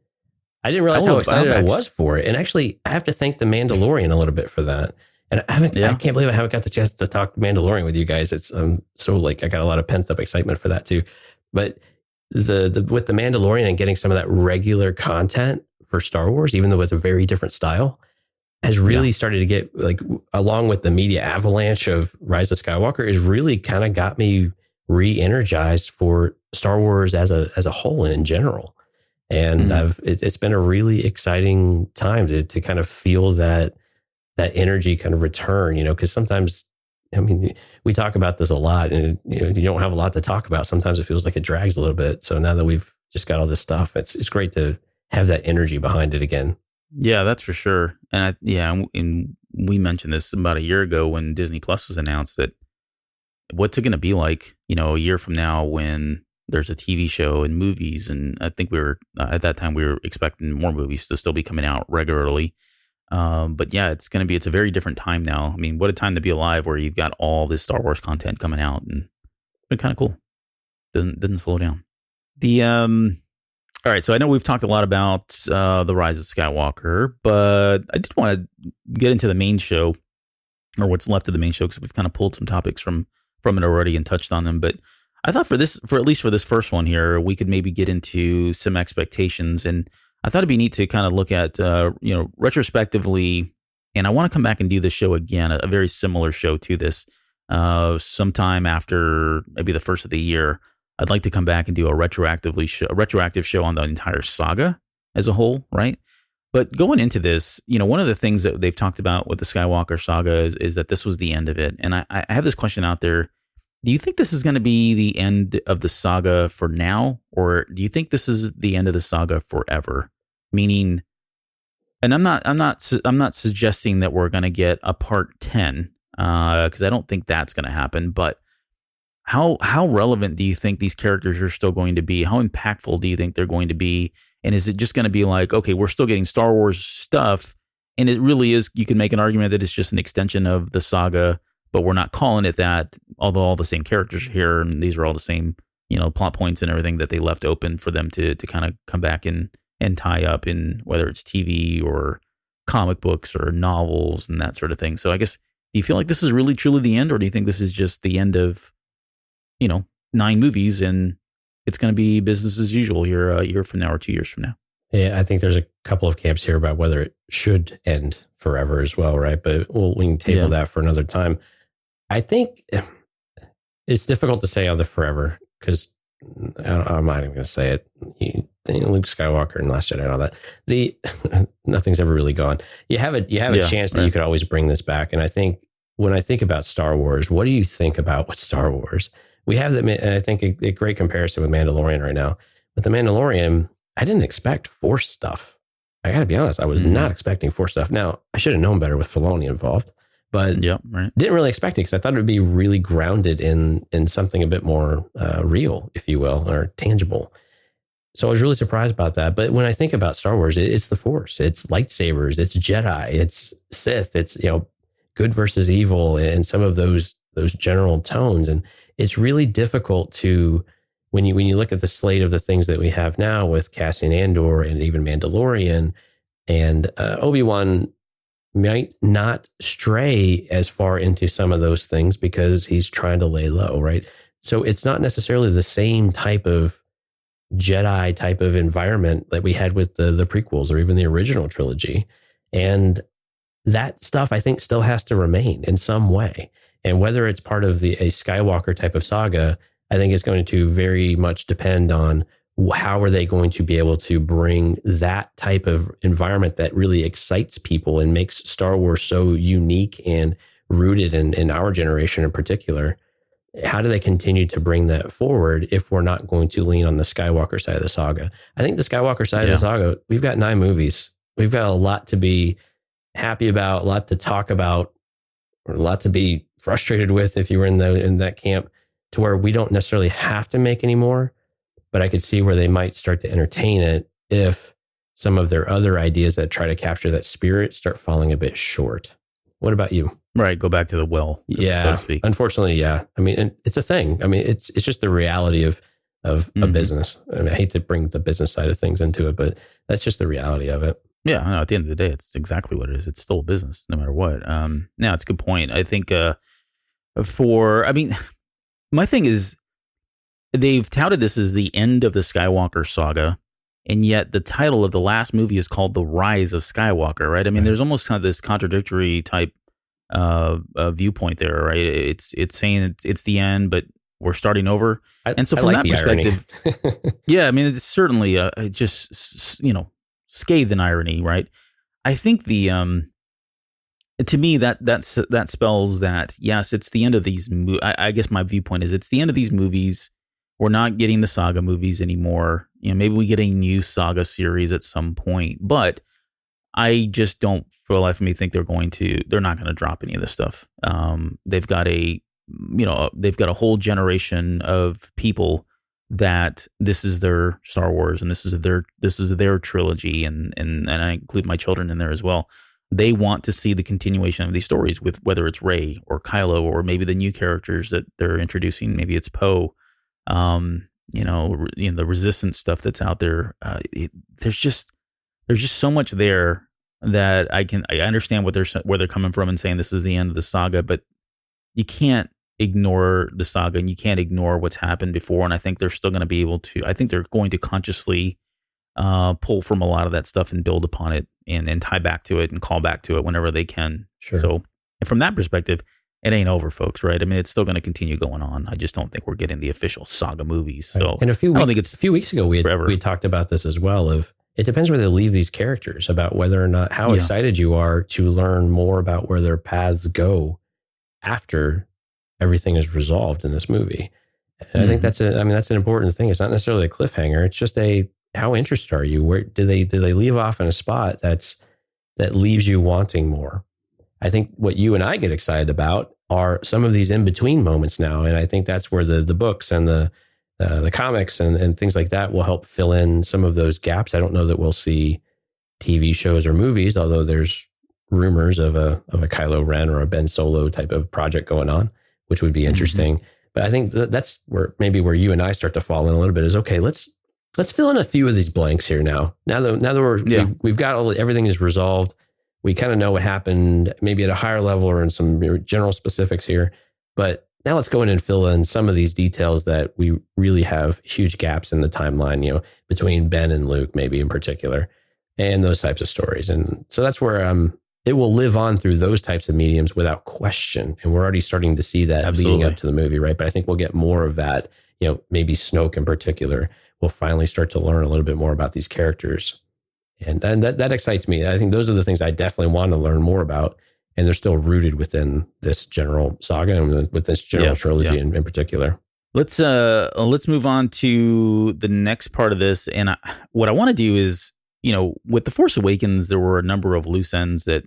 I didn't realize how excited I was for it. And actually, I have to thank The Mandalorian a little bit for that. And I can't believe I haven't got the chance to talk Mandalorian with you guys. It's so I got a lot of pent up excitement for that too. But the with The Mandalorian and getting some of that regular content for Star Wars, even though it's a very different style, has really started to get along with the media avalanche of Rise of Skywalker, is really kind of got me re-energized for Star Wars as a whole and in general. And it's been a really exciting time to kind of feel that energy kind of return, because sometimes, we talk about this a lot and you don't have a lot to talk about. Sometimes it feels like it drags a little bit. So now that we've just got all this stuff, it's great to have that energy behind it again. Yeah, that's for sure. And and we mentioned this about a year ago when Disney Plus was announced, that what's it going to be like, a year from now when there's a TV show and movies. And I think at that time we were expecting more movies to still be coming out regularly. But yeah, it's a very different time now. I mean, what a time to be alive where you've got all this Star Wars content coming out, and it's been kind of cool. Doesn't slow down. All right. So I know we've talked a lot about, the Rise of Skywalker, but I did want to get into the main show, or what's left of the main show, because we've kind of pulled some topics from it already and touched on them. But I thought for at least for this first one here, we could maybe get into some expectations. And I thought it'd be neat to kind of look at, retrospectively, and I want to come back and do this show again, a very similar show to this, sometime after maybe the first of the year. I'd like to come back and do a retroactive show on the entire saga as a whole, right? But going into this, one of the things that they've talked about with the Skywalker saga is that this was the end of it. And I have this question out there. Do you think this is going to be the end of the saga for now, or do you think this is the end of the saga forever? Meaning, and I'm not suggesting that we're going to get a part 10, because I don't think that's going to happen. But how relevant do you think these characters are still going to be? How impactful do you think they're going to be? And is it just going to be like, okay, we're still getting Star Wars stuff, and it really is, you can make an argument that it's just an extension of the saga, but we're not calling it that, although all the same characters are here, and these are all the same, plot points and everything that they left open for them to kind of come back and tie up in, whether it's TV or comic books or novels and that sort of thing. So I guess, do you feel like this is really truly the end, or do you think this is just the end of, 9 movies and it's going to be business as usual here a year from now or 2 years from now? Yeah, I think there's a couple of camps here about whether it should end forever as well, right? But we can table that for another time. I think it's difficult to say on the forever, because I'm not even going to say it. Luke Skywalker and Last Jedi and all that. Nothing's ever really gone. You have a chance that you could always bring this back. And I think when I think about Star Wars, what do you think about with Star Wars? We have I think a great comparison with Mandalorian right now. With the Mandalorian, I didn't expect Force stuff. I got to be honest, I was not expecting Force stuff. Now, I should have known better with Filoni involved, but didn't really expect it because I thought it would be really grounded in something a bit more real, if you will, or tangible. So I was really surprised about that. But when I think about Star Wars, it's the Force, it's lightsabers, it's Jedi, it's Sith, it's good versus evil, and some of those general tones. And it's really difficult to, when you look at the slate of the things that we have now with Cassian Andor and even Mandalorian, and Obi-Wan might not stray as far into some of those things because he's trying to lay low, right? So it's not necessarily the same type of Jedi type of environment that we had with the prequels or even the original trilogy. And that stuff, I think, still has to remain in some way. And whether it's part of a Skywalker type of saga, I think it's going to very much depend on how are they going to be able to bring that type of environment that really excites people and makes Star Wars so unique and rooted in our generation in particular. How do they continue to bring that forward if we're not going to lean on the Skywalker side of the saga? I think the Skywalker side of the saga, we've got 9 movies. We've got a lot to be happy about, a lot to talk about, or a lot to be frustrated with if you were in that camp, to where we don't necessarily have to make any more, but I could see where they might start to entertain it if some of their other ideas that try to capture that spirit start falling a bit short. What about you? Right. Go back to the well. Yeah. So to speak. Unfortunately, yeah. I mean, and it's a thing. I mean, it's just the reality of a business. I mean, I hate to bring the business side of things into it, but that's just the reality of it. Yeah. No, at the end of the day, it's exactly what it is. It's still a business no matter what. Now, it's a good point. I think my thing is, they've touted this as the end of the Skywalker saga, and yet the title of the last movie is called The Rise of Skywalker, right? I mean, there's almost kind of this contradictory type viewpoint there, right? It's saying it's the end, but we're starting over. And so from that perspective, yeah, I mean, it's certainly just, scathed in irony, right? I think to me, that spells that, yes, it's the end of these I guess my viewpoint is it's the end of these movies. We're not getting the saga movies anymore. Maybe we get a new saga series at some point, but I just don't, for the life of me, think they're not going to drop any of this stuff. They've got a whole generation of people that this is their Star Wars and this is their trilogy, and I include my children in there as well. They want to see the continuation of these stories, with whether it's Rey or Kylo or maybe the new characters that they're introducing. Maybe it's Poe. The Resistance stuff that's out there. There's just so much there that I understand where they're coming from and saying this is the end of the saga, but you can't ignore the saga and you can't ignore what's happened before. And I think they're still going to be able to. I think they're going to consciously pull from a lot of that stuff and build upon it and tie back to it and call back to it whenever they can. Sure. So, and from that perspective, it ain't over, folks, right? I mean, it's still going to continue going on. I just don't think we're getting the official saga movies. So, and a few weeks ago, we talked about this as well. It depends where they leave these characters, about whether or not how excited you are to learn more about where their paths go after everything is resolved in this movie. And I think that's an important thing. It's not necessarily a cliffhanger. It's just how interested are you? Where do they leave off in a spot that leaves you wanting more? I think what you and I get excited about are some of these in between moments now. And I think that's where the books and the comics and things like that will help fill in some of those gaps. I don't know that we'll see TV shows or movies, although there's rumors of a Kylo Ren or a Ben Solo type of project going on, which would be interesting. Mm-hmm. But I think that's where you and I start to fall in a little bit is, okay, let's fill in a few of these blanks here now. Now that we've got everything is resolved. We kind of know what happened, maybe at a higher level or in some general specifics here. But now let's go in and fill in some of these details that we really have huge gaps in the timeline, between Ben and Luke, maybe in particular, and those types of stories. And so that's where it will live on through those types of mediums without question. And we're already starting to see that leading up to the movie, right? But I think we'll get more of that, maybe Snoke in particular. We'll finally start to learn a little bit more about these characters. And that excites me. I think those are the things I definitely want to learn more about. And they're still rooted within this general saga and with this general trilogy in particular. Let's move on to the next part of this. And what I want to do is, with The Force Awakens, there were a number of loose ends that,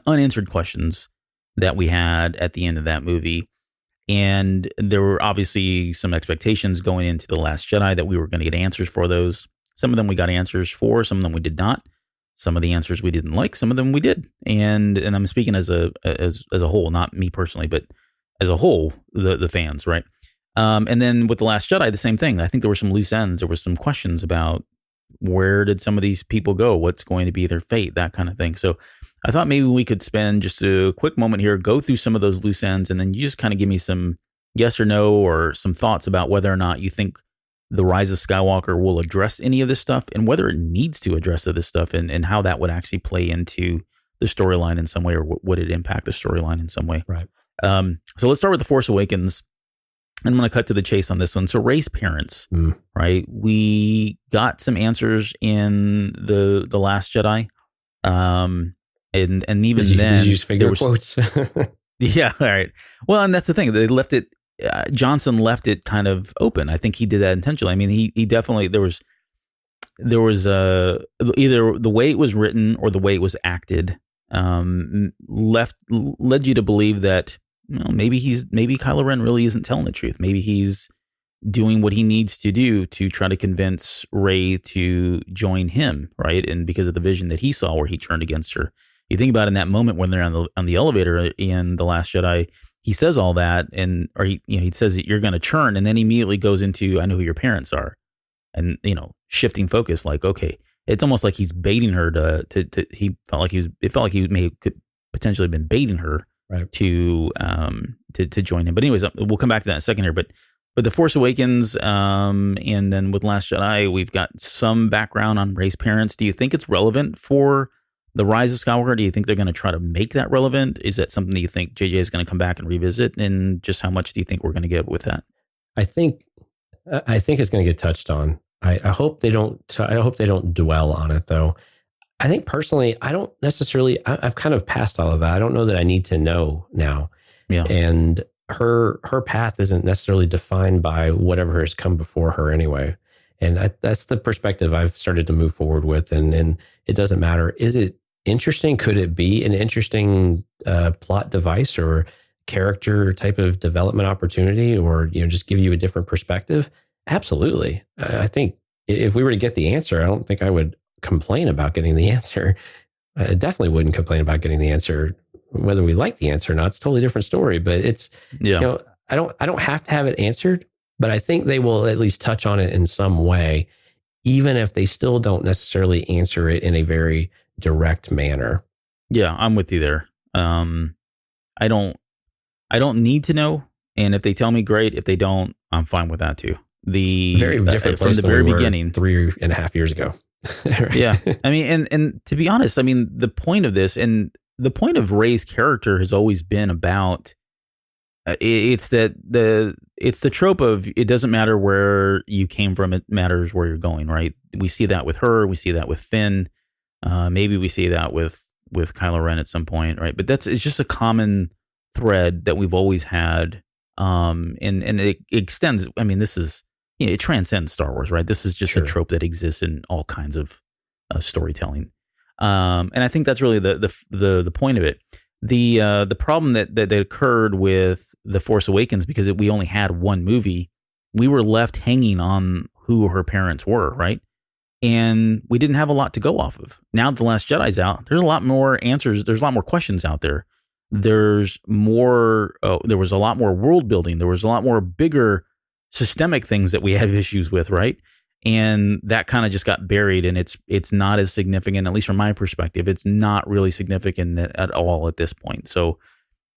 unanswered questions that we had at the end of that movie. And there were obviously some expectations going into The Last Jedi that we were going to get answers for those. Some of them we got answers for, some of them we did not. Some of the answers we didn't like, some of them we did. And I'm speaking as a whole, not me personally, but as a whole, the fans, right? And then with The Last Jedi, the same thing. I think there were some loose ends. There were some questions about where did some of these people go? What's going to be their fate? That kind of thing. So I thought maybe we could spend just a quick moment here, go through some of those loose ends, and then you just kind of give me some yes or no or some thoughts about whether or not you think The Rise of Skywalker will address any of this stuff and whether it needs to address this stuff and how that would actually play into the storyline in some way, or would it impact the storyline in some way? Right. So let's start with The Force Awakens. I'm going to cut to the chase on this one. So Rey's parents, right? We got some answers in the Last Jedi. And even then, did you use figure quotes? Yeah. All right. Well, and that's the thing. They left it. Johnson left it kind of open. I think he did that intentionally. I mean, he definitely, there was either the way it was written or the way it was acted, led you to believe that, maybe Kylo Ren really isn't telling the truth. Maybe he's doing what he needs to do to try to convince Rey to join him, right? And because of the vision that he saw where he turned against her. You think about in that moment when they're on the elevator in The Last Jedi, he says all that, he says that you're going to churn, and then he immediately goes into, I know who your parents are, and shifting focus, like, okay, it's almost like he's baiting her to he felt like could potentially have been baiting her, right, to join him. But anyways, we'll come back to that in a second here. But The Force Awakens, and then with Last Jedi, we've got some background on Rey's parents. Do you think it's relevant for The Rise of Skywalker? Do you think they're going to try to make that relevant? Is that something that you think JJ is going to come back and revisit? And just how much do you think we're going to get with that? I think it's going to get touched on. I hope they don't. I hope they don't dwell on it, though. I think personally, I don't necessarily. I've kind of passed all of that. I don't know that I need to know now. Yeah. And her path isn't necessarily defined by whatever has come before her anyway. And that's the perspective I've started to move forward with. And it doesn't matter. Is it interesting? Could it be an interesting plot device or character type of development opportunity, or just give you a different perspective? Absolutely. I think if we were to get the answer, I don't think I would complain about getting the answer. I definitely wouldn't complain about getting the answer. Whether we like the answer or not, it's a totally different story. But it's I don't have to have it answered, but I think they will at least touch on it in some way, even if they still don't necessarily answer it in a very direct manner. Yeah, I'm with you there. I don't need to know, and if they tell me, great. If they don't, I'm fine with that too. The very different from the very beginning, 3.5 years ago. Right? Yeah, I mean, and to be honest, I mean, the point of this and the point of Rey's character has always been about it's the trope of it doesn't matter where you came from, it matters where you're going, right? We see that with her, we see that with Finn, maybe we see that with Kylo Ren at some point, right? But it's just a common thread that we've always had, and it extends. I mean, this is it transcends Star Wars, right? This is just a trope that exists in all kinds of storytelling, and I think that's really the point of it. The problem that occurred with The Force Awakens, because we only had one movie, we were left hanging on who her parents were, right? And we didn't have a lot to go off of. Now that The Last Jedi's out, there's a lot more answers. There's a lot more questions out there. There's more. There was a lot more world building. There was a lot more bigger systemic things that we have issues with, right? And that kind of just got buried, and it's not as significant, at least from my perspective. It's not really significant at all at this point. So,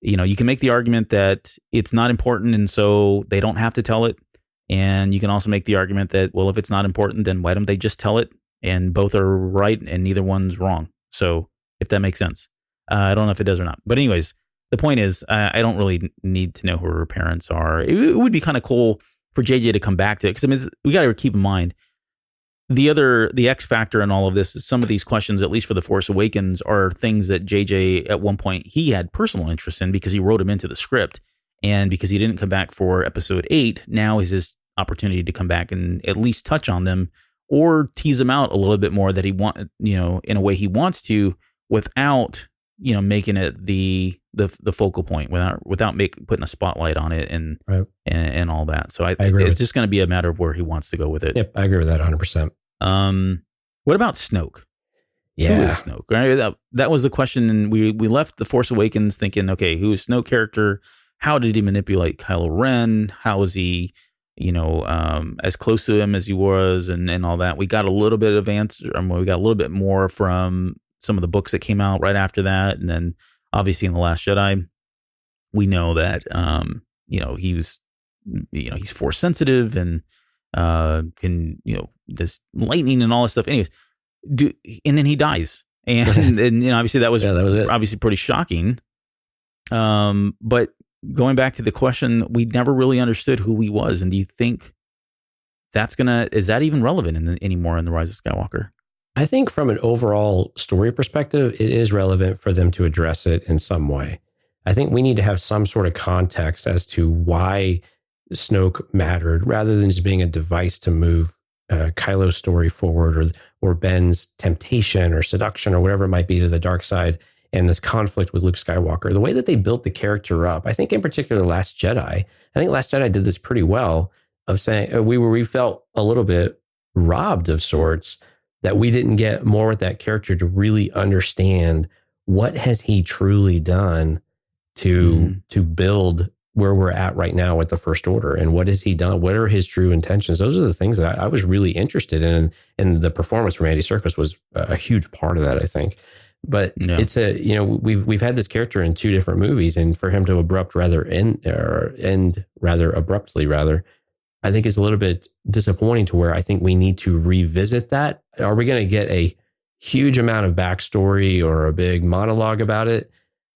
you can make the argument that it's not important, and so they don't have to tell it. And you can also make the argument that, well, if it's not important, then why don't they just tell it? And both are right, and neither one's wrong. So, if that makes sense, I don't know if it does or not. But anyways, the point is, I don't really need to know who her parents are. It would be kind of cool for JJ to come back to it, because we got to keep in mind the X factor in all of this is some of these questions, at least for The Force Awakens, are things that JJ at one point he had personal interest in because he wrote them into the script, and because he didn't come back for Episode 8, now is his opportunity to come back and at least touch on them or tease them out a little bit more that he in a way he wants to, without making it the focal point, without putting a spotlight on it and right. and all that. So I agree. It's just going to be a matter of where he wants to go with it. Yep, I agree with that 100%. What about Snoke? Yeah, who is Snoke? Right, that was the question, and we left The Force Awakens thinking, okay, who is Snoke character? How did he manipulate Kylo Ren? How was he, as close to him as he was, and all that? We got a little bit of answer. We got a little bit more from some of the books that came out right after that, and then obviously in The Last Jedi, we know that he was, he's Force sensitive and can this lightning and all this stuff. Anyways, and then he dies, and obviously that was it. Obviously pretty shocking. But going back to the question, we never really understood who he was, and do you think is that even relevant anymore in The Rise of Skywalker? I think from an overall story perspective, it is relevant for them to address it in some way. I think we need to have some sort of context as to why Snoke mattered, rather than just being a device to move Kylo's story forward, or Ben's temptation or seduction or whatever it might be to the dark side, and this conflict with Luke Skywalker. The way that they built the character up, I think in particular Last Jedi, I think Last Jedi did this pretty well, of saying we felt a little bit robbed of sorts, that we didn't get more with that character to really understand what has he truly done to build where we're at right now with the First Order, and what has he done? What are his true intentions? Those are the things that I was really interested in, and the performance from Andy Serkis was a huge part of that, I think. But it's we've had this character in two different movies, and for him to end rather abruptly, I think is a little bit disappointing, to where I think we need to revisit that. Are we going to get a huge amount of backstory or a big monologue about it?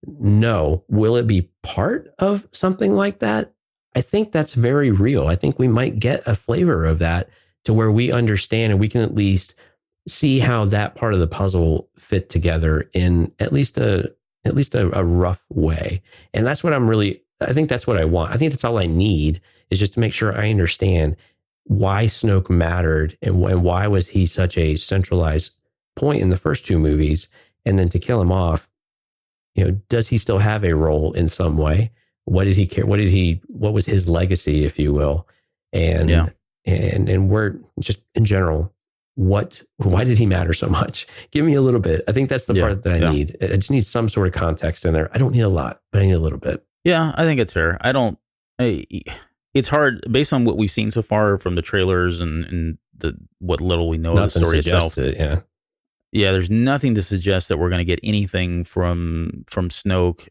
No. Will it be part of something like that? I think that's very real. I think we might get a flavor of that, to where we understand and we can at least see how that part of the puzzle fit together in at least a rough way. And that's what I think that's what I want. I think that's all I need, is just to make sure I understand why Snoke mattered, and why was he such a centralized point in the first two movies, and then to kill him off, does he still have a role in some way? What did he care? What was his legacy, if you will? And we're just in general, why did he matter so much? Give me a little bit. I think that's the part that I need. I just need some sort of context in there. I don't need a lot, but I need a little bit. Yeah, I think it's fair. It's hard based on what we've seen so far from the trailers and what little we know of the story itself. Yeah, there's nothing to suggest that we're going to get anything from Snoke,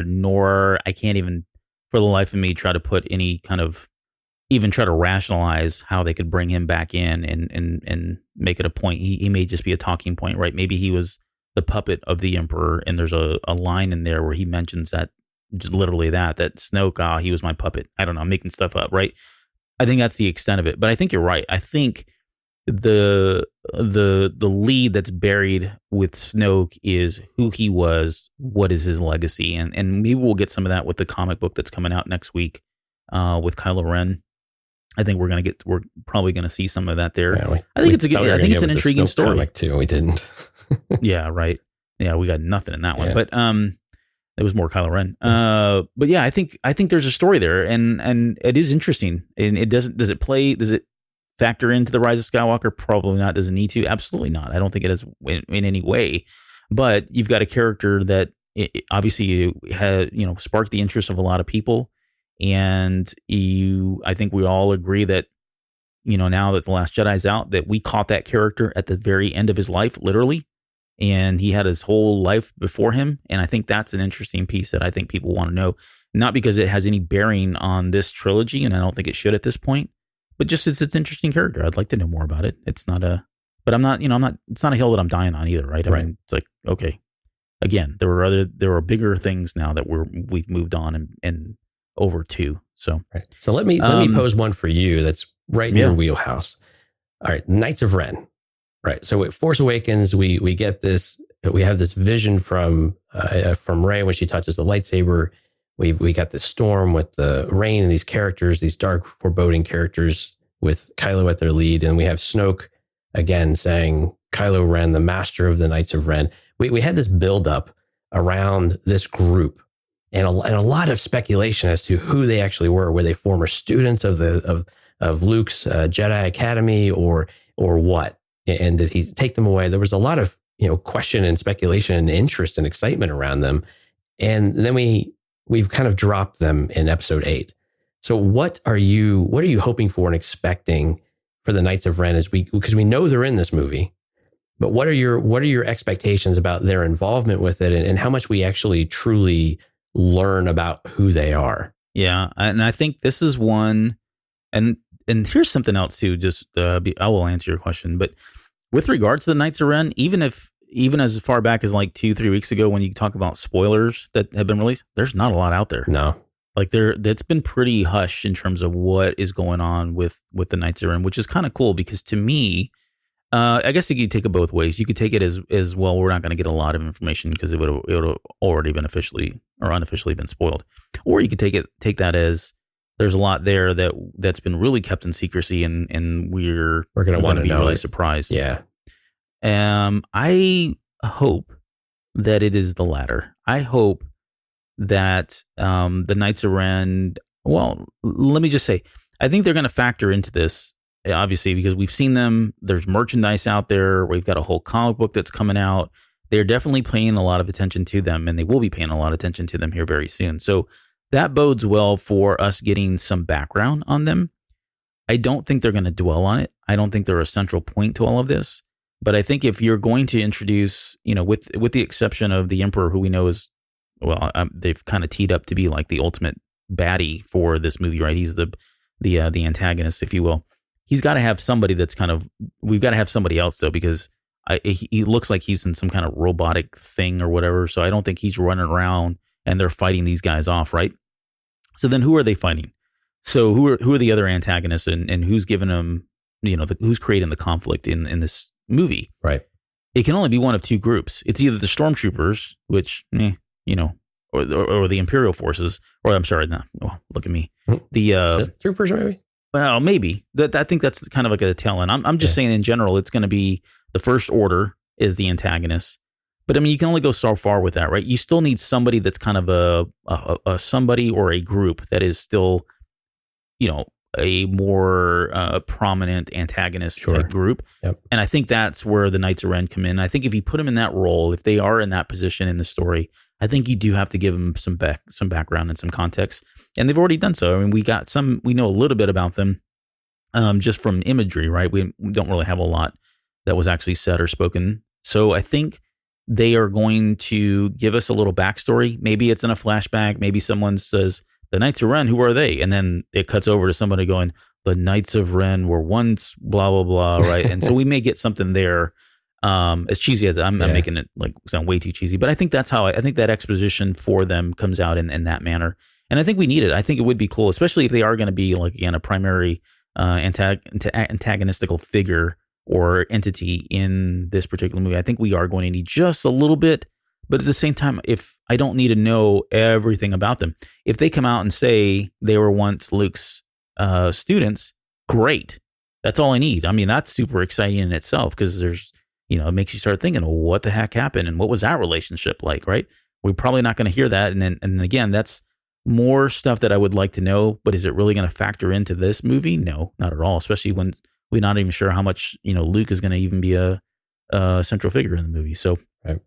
nor I can't even, for the life of me, try to put any kind of, even try to rationalize how they could bring him back in and make it a point. He may just be a talking point, right? Maybe he was the puppet of the Emperor, and there's a line in there where he mentions that, just literally that Snoke, he was my puppet. I don't know, I'm making stuff up, right? I think that's the extent of it. But I think you're right. I think the lead that's buried with Snoke is who he was, what is his legacy, and maybe we'll get some of that with the comic book that's coming out next week with Kylo Ren. I think we're probably gonna see some of that there. Yeah, I think it's an intriguing story. Too. We didn't. Yeah, right. Yeah, we got nothing in that one. But It was more Kylo Ren. But yeah, I think there's a story there, and it is interesting. And it does it factor into the Rise of Skywalker? Probably not. Does it need to? Absolutely not. I don't think it is in any way. But you've got a character that obviously had, sparked the interest of a lot of people, and I think we all agree that, now that The Last Jedi's out, that we caught that character at the very end of his life, literally. And he had his whole life before him. And I think that's an interesting piece that I think people want to know, not because it has any bearing on this trilogy, and I don't think it should at this point, but just it's an interesting character. I'd like to know more about it. It's not but it's not a hill that I'm dying on either, right? I mean, it's like, okay, again, there were bigger things now that we've moved on and over to. So, So let me pose one for you that's right in your wheelhouse. All right. Knights of Ren. Right. So with Force Awakens, we have this vision from Rey when she touches the lightsaber. We got this storm with the rain and these characters, these dark, foreboding characters with Kylo at their lead. And we have Snoke again saying, Kylo Ren, the master of the Knights of Ren. We had this buildup around this group and a lot of speculation as to who they actually were. Were they former students of Luke's Jedi Academy or what? And did he take them away? There was a lot of, question and speculation and interest and excitement around them. And then we've kind of dropped them in episode 8. So what are you hoping for and expecting for the Knights of Ren because we know they're in this movie, but what are your expectations about their involvement with it and how much we actually truly learn about who they are? Yeah. And I think this is one, and here's something else too, I will answer your question, but with regards to the Knights of Ren, even as far back as like 2-3 weeks ago, when you talk about spoilers that have been released, there's not a lot out there. No, like that's been pretty hush in terms of what is going on with the Knights of Ren, which is kind of cool because to me, I guess you could take it both ways. You could take it as well. We're not going to get a lot of information because it would have already been officially or unofficially been spoiled, or you could take that as there's a lot there that's been really kept in secrecy, and we're going to want to be really surprised. Yeah. I hope that it is the latter. I hope that the Knights of Ren. Well, let me just say, I think they're going to factor into this, obviously, because we've seen them. There's merchandise out there. We've got a whole comic book that's coming out. They're definitely paying a lot of attention to them, and they will be paying a lot of attention to them here very soon. So that bodes well for us getting some background on them. I don't think they're going to dwell on it. I don't think they're a central point to all of this. But I think if you're going to introduce, with the exception of the Emperor, who we know is, they've kind of teed up to be like the ultimate baddie for this movie, right? He's the antagonist, if you will. He's got to have somebody we've got to have somebody else though, because he looks like he's in some kind of robotic thing or whatever. So I don't think he's running around and they're fighting these guys off, right? So then who are they fighting? So who are the other antagonists and who's giving them, who's creating the conflict in this movie? Right. It can only be one of two groups. It's either the stormtroopers, which, or the Imperial forces, or I'm sorry, no, look at me. The Sith troopers, maybe? Well, maybe. I think that's kind of like a tail end. I'm just saying in general, it's going to be the First Order is the antagonist. But I mean, you can only go so far with that, right? You still need somebody that's kind of a somebody or a group that is still, a more prominent antagonist type group. Yep. And I think that's where the Knights of Ren come in. I think if you put them in that role, if they are in that position in the story, I think you do have to give them some background and some context. And they've already done so. I mean, we know a little bit about them just from imagery, right? We don't really have a lot that was actually said or spoken. So I think they are going to give us a little backstory. Maybe it's in a flashback. Maybe someone says, the Knights of Ren, who are they? And then it cuts over to somebody going, the Knights of Ren were once blah, blah, blah, right? And so we may get something there. As cheesy as I'm making it like sound way too cheesy, but I think that's how I think that exposition for them comes out in that manner. And I think we need it. I think it would be cool, especially if they are going to be like, again, a primary antagonistical figure or entity in this particular movie. I think we are going to need just a little bit, but at the same time, if I don't need to know everything about them, if they come out and say they were once Luke's students, great. That's all I need. I mean, that's super exciting in itself because there's, it makes you start thinking, well, what the heck happened and what was that relationship like, right? we're probably not going to hear that. And again, that's more stuff that I would like to know. But is it really going to factor into this movie? No, not at all. Especially when we're not even sure how much Luke is going to even be a central figure in the movie. So, right.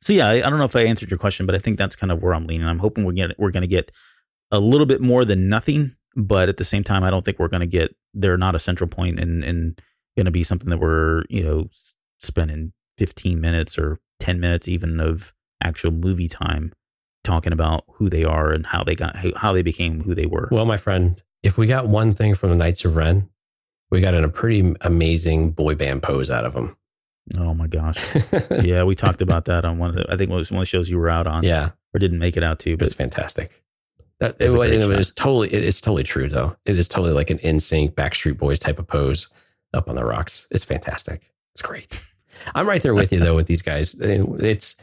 So yeah, I don't know if I answered your question, but I think that's kind of where I'm leaning. I'm hoping we're going to get a little bit more than nothing. But at the same time, I don't think we're going to get. They're not a central point and going to be something that we're spending 15 minutes or 10 minutes even of actual movie time talking about who they are and how they became who they were. Well, my friend, if we got one thing from the Knights of Ren, we got a pretty amazing boy band pose out of them. Oh my gosh. Yeah, we talked about that on I think it was one of the shows you were out on. Yeah. Or didn't make it out to. But it was fantastic. It's totally true though. It is totally like an NSYNC Backstreet Boys type of pose up on the rocks. It's fantastic. It's great. I'm right there with you though with these guys. It's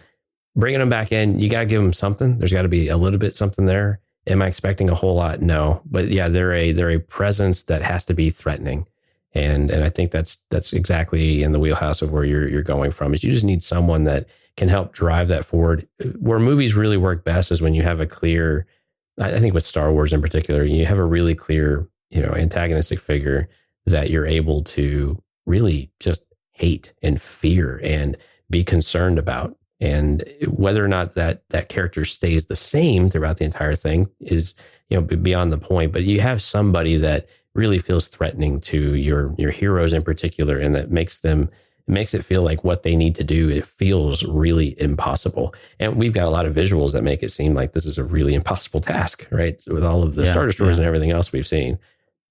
bringing them back in. You got to give them something. There's got to be a little bit something there. Am I expecting a whole lot? No, but yeah, they're a presence that has to be threatening, and I think that's exactly in the wheelhouse of where you're going from. Is you just need someone that can help drive that forward. Where movies really work best is when you have a clear. I think with Star Wars in particular, you have a really clear, antagonistic figure that you're able to really just hate and fear and be concerned about. And whether or not that character stays the same throughout the entire thing is, beyond the point. But you have somebody that really feels threatening to your heroes in particular, and that makes it feel like what they need to do, it feels really impossible. And we've got a lot of visuals that make it seem like this is a really impossible task, right? With all of the Star Destroyers and everything else we've seen.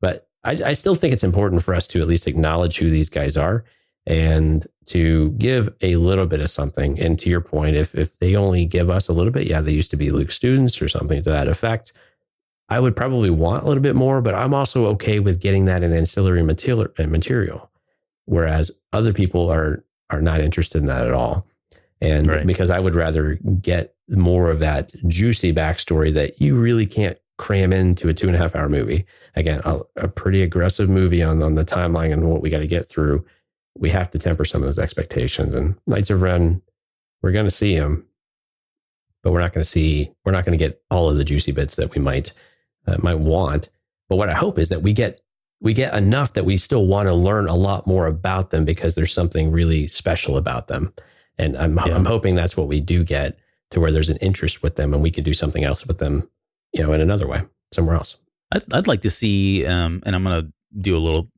But I still think it's important for us to at least acknowledge who these guys are and to give a little bit of something. And to your point, if they only give us a little bit, they used to be Luke students or something to that effect. I would probably want a little bit more, but I'm also okay with getting that in ancillary material. Whereas other people are not interested in that at all. And because I would rather get more of that juicy backstory that you really can't cram into a 2.5 hour movie. Again, a pretty aggressive movie on the timeline and what we got to get through. We have to temper some of those expectations. And Knights of Ren, we're going to see them, but we're not going to get all of the juicy bits that we might want. But what I hope is that we get enough that we still want to learn a lot more about them because there's something really special about them. And I'm hoping that's what we do get, to where there's an interest with them and we can do something else with them, in another way, somewhere else. I'd like to see, and I'm going to do a little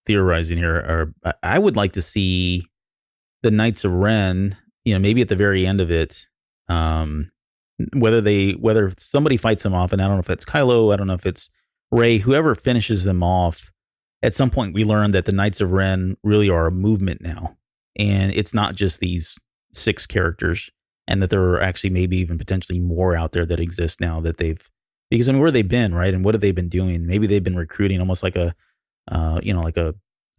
theorizing here, or I would like to see the Knights of Ren, maybe at the very end of it, whether somebody fights them off, and I don't know if it's Kylo, I don't know if it's Rey, whoever finishes them off. At some point, we learn that the Knights of Ren really are a movement now, and it's not just these 6 characters, and that there are actually maybe even potentially more out there that exist now that because where they've been, right, and what have they been doing? Maybe they've been recruiting almost like a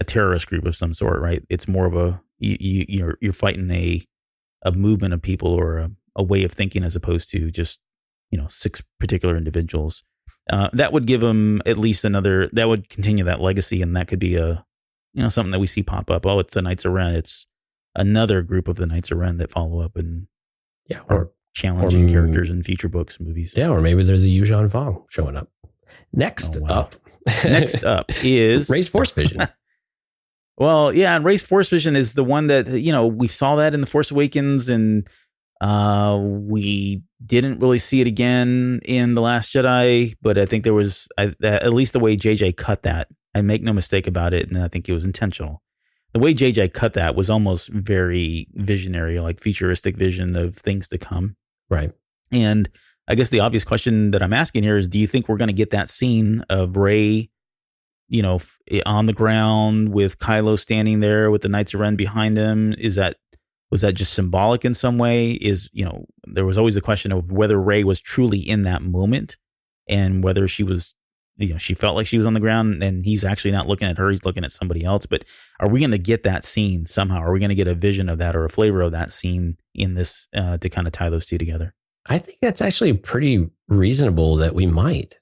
terrorist group of some sort, right? It's more of you're fighting a movement of people or a way of thinking as opposed to just 6 particular individuals. That would give them at least that would continue that legacy, and that could be something that we see pop up. Oh, it's the Knights of Ren. It's another group of the Knights of Ren that follow up and are challenging characters in future books and movies. Yeah, or maybe they're the Yuuzhan Vong showing up. Next up is Rey's Force Vision. Well, yeah, and Rey's Force Vision is the one that, we saw that in The Force Awakens, and we didn't really see it again in The Last Jedi, but I think there was, at least the way JJ cut that, I make no mistake about it, and I think it was intentional. The way JJ cut that was almost very visionary, like futuristic vision of things to come. Right. And I guess the obvious question that I'm asking here is, do you think we're going to get that scene of Rey, on the ground with Kylo standing there with the Knights of Ren behind him? Was that just symbolic in some way? There was always the question of whether Rey was truly in that moment and whether she was, she felt like she was on the ground and he's actually not looking at her, he's looking at somebody else. But are we going to get that scene somehow? Are we going to get a vision of that or a flavor of that scene in this to kind of tie those two together? I think that's actually pretty reasonable that we might.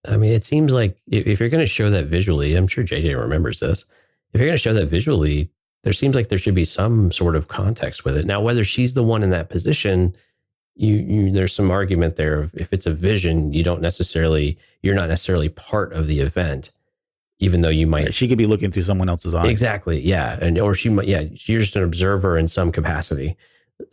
I mean, it seems like if you're going to show that visually, I'm sure JJ remembers this. If you're going to show that visually, there seems like there should be some sort of context with it. Now, whether she's the one in that position, there's some argument there of if it's a vision, you're not necessarily part of the event, even though you might. She could be looking through someone else's eyes. Exactly. Yeah. Or she might, you're just an observer in some capacity.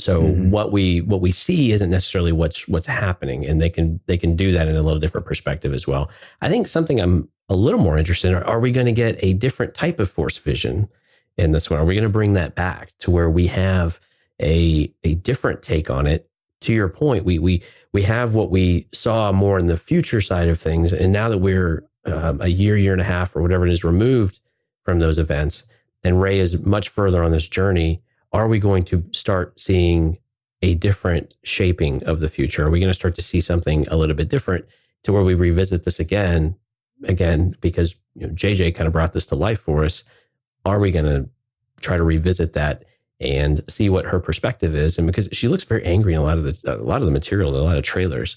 So what we see isn't necessarily what's happening, and they can do that in a little different perspective as well. I think something I'm a little more interested in, are we going to get a different type of Force vision in this one? Are we going to bring that back to where we have a different take on it? To your point, we have what we saw more in the future side of things, and now that we're a year and a half or whatever it is removed from those events, and Rey is much further on this journey, are we going to start seeing a different shaping of the future? Are we going to start to see something a little bit different to where we revisit this again, because JJ kind of brought this to life for us? Are we going to try to revisit that and see what her perspective is? And because she looks very angry in a lot of the material, a lot of trailers.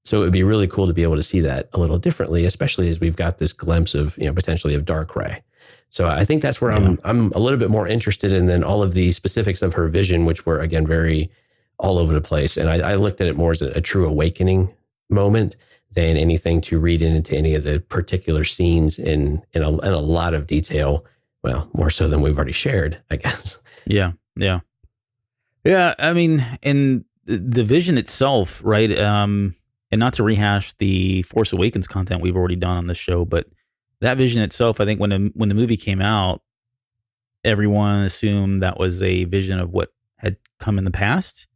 So it would be really cool to be able to see that a little differently, especially as we've got this glimpse of, potentially of Dark Rey. So I think that's where I'm a little bit more interested in than all of the specifics of her vision, which were, again, very all over the place. And I looked at it more as a true awakening moment than anything to read into any of the particular scenes in a lot of detail. Well, more so than we've already shared, I guess. Yeah. I mean, and the vision itself, right? And not to rehash the Force Awakens content we've already done on this show, but that vision itself, I think when the movie came out, everyone assumed that was a vision of what had come in the past,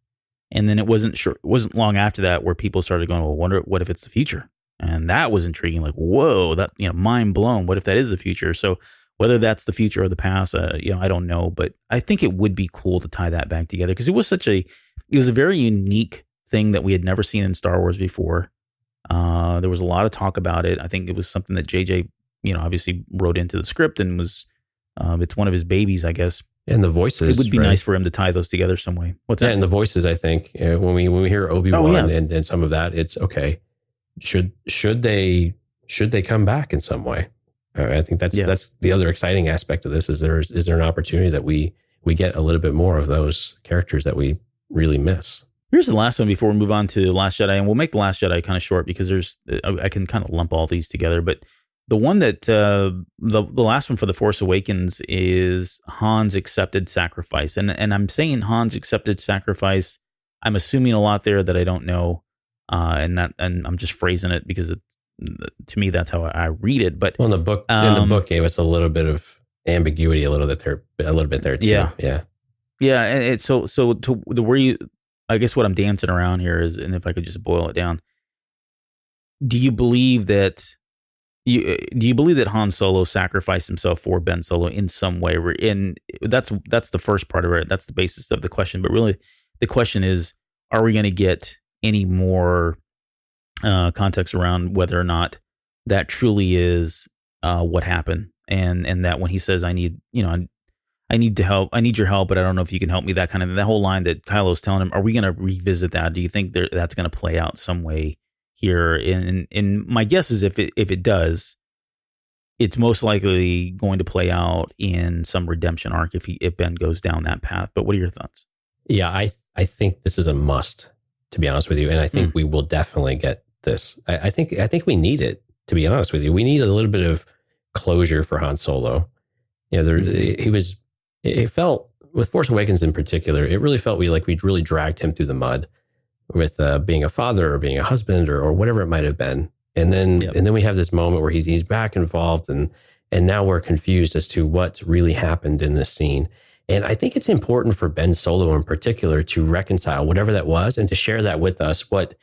and then it wasn't long after that where people started going, "Well, wonder what if it's the future?" And that was intriguing. Like, whoa, that mind blown. What if that is the future? So whether that's the future or the past, I don't know, but I think it would be cool to tie that back together because it was a very unique thing that we had never seen in Star Wars before. There was a lot of talk about it. I think it was something that JJ, obviously wrote into the script and was, it's one of his babies, I guess. And the voices. It would be nice for him to tie those together some way. What's that? Yeah, and the voices, I think, when we hear Obi-Wan and some of that, it's okay. Should they come back in some way? I think that's the other exciting aspect of this is there an opportunity that we get a little bit more of those characters that we really miss. Here's the last one before we move on to The Last Jedi, and we'll make The Last Jedi kind of short because I can kind of lump all these together. But the one that the last one for The Force Awakens is Han's accepted sacrifice, and I'm saying Han's accepted sacrifice. I'm assuming a lot there that I don't know, and I'm just phrasing it because to me that's how I read it. But the book gave us a little bit of ambiguity, a little bit there too. Yeah. And it's so to the where you. I guess what I'm dancing around here is, and if I could just boil it down, do you believe that Han Solo sacrificed himself for Ben Solo in some way? That's the first part of it. That's the basis of the question. But really, the question is, are we going to get any more context around whether or not that truly is what happened, and that when he says, "I need your help, but I don't know if you can help me," that whole line that Kylo's telling him, are we going to revisit that? Do you think that's going to play out some way here? And my guess is if it does, it's most likely going to play out in some redemption arc if Ben goes down that path. But what are your thoughts? Yeah, I think this is a must, to be honest with you. And I think we will definitely get this. I think we need it, to be honest with you. We need a little bit of closure for Han Solo. It felt, with Force Awakens in particular, it really felt we'd really dragged him through the mud with being a father or being a husband or whatever it might have been. And then we have this moment where he's back involved and now we're confused as to what really happened in this scene. And I think it's important for Ben Solo in particular to reconcile whatever that was and to share that with us, what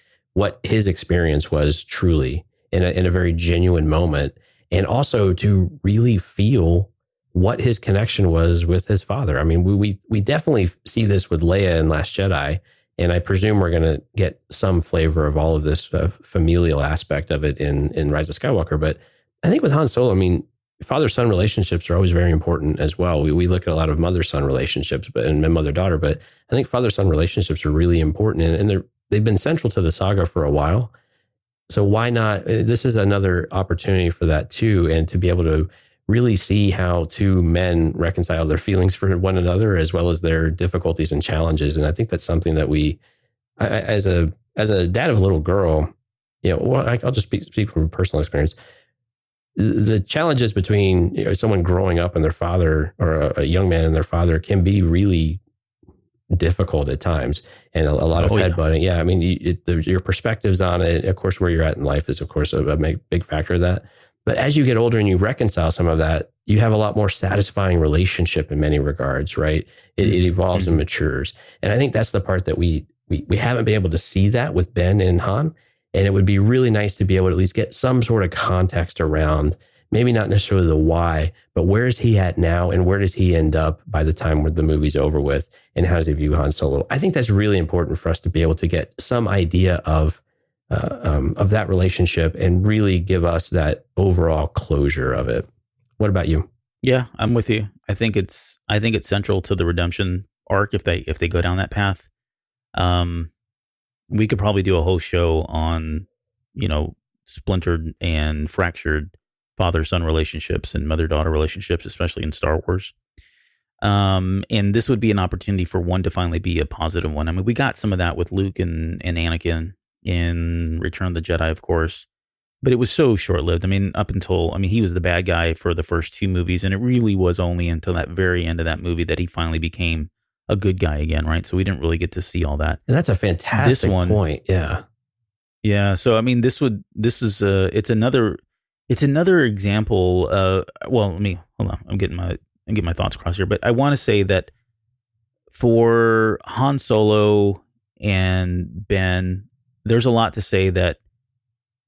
his experience was truly in a very genuine moment, and also to really feel what his connection was with his father. I mean, we definitely see this with Leia in Last Jedi, and I presume we're going to get some flavor of all of this familial aspect of it in Rise of Skywalker. But I think with Han Solo, I mean, father-son relationships are always very important as well. We look at a lot of mother-son relationships and mother-daughter, but I think father-son relationships are really important, and they've been central to the saga for a while. So why not? This is another opportunity for that too, and to be able to really see how two men reconcile their feelings for one another as well as their difficulties and challenges. And I think that's something that we as a dad of a little girl, I'll just speak from personal experience. The challenges between someone growing up and their father, or a young man and their father, can be really difficult at times, and a lot of headbutting. Yeah, I mean, your perspectives on it, of course, where you're at in life is, of course, a big factor of that. But as you get older and you reconcile some of that, you have a lot more satisfying relationship in many regards, right? It evolves and matures, and I think that's the part that we haven't been able to see that with Ben and Han. And it would be really nice to be able to at least get some sort of context around, maybe not necessarily the why, but where is he at now, and where does he end up by the time the movie's over with, and how does he view Han Solo? I think that's really important for us to be able to get some idea of that relationship and really give us that overall closure of it. What about you? Yeah, I'm with you. I think it's central to the redemption arc if they go down that path. We could probably do a whole show on, splintered and fractured father-son relationships and mother-daughter relationships, especially in Star Wars. And this would be an opportunity for one to finally be a positive one. I mean, we got some of that with Luke and Anakin in Return of the Jedi, of course, but it was so short-lived. I mean, he was the bad guy for the first two movies, and it really was only until that very end of that movie that he finally became a good guy again, right? So we didn't really get to see all that. And that's a fantastic point. Yeah. Yeah. So, I mean, it's another example. Hold on. I'm getting my thoughts across here, but I want to say that for Han Solo and Ben, there's a lot to say that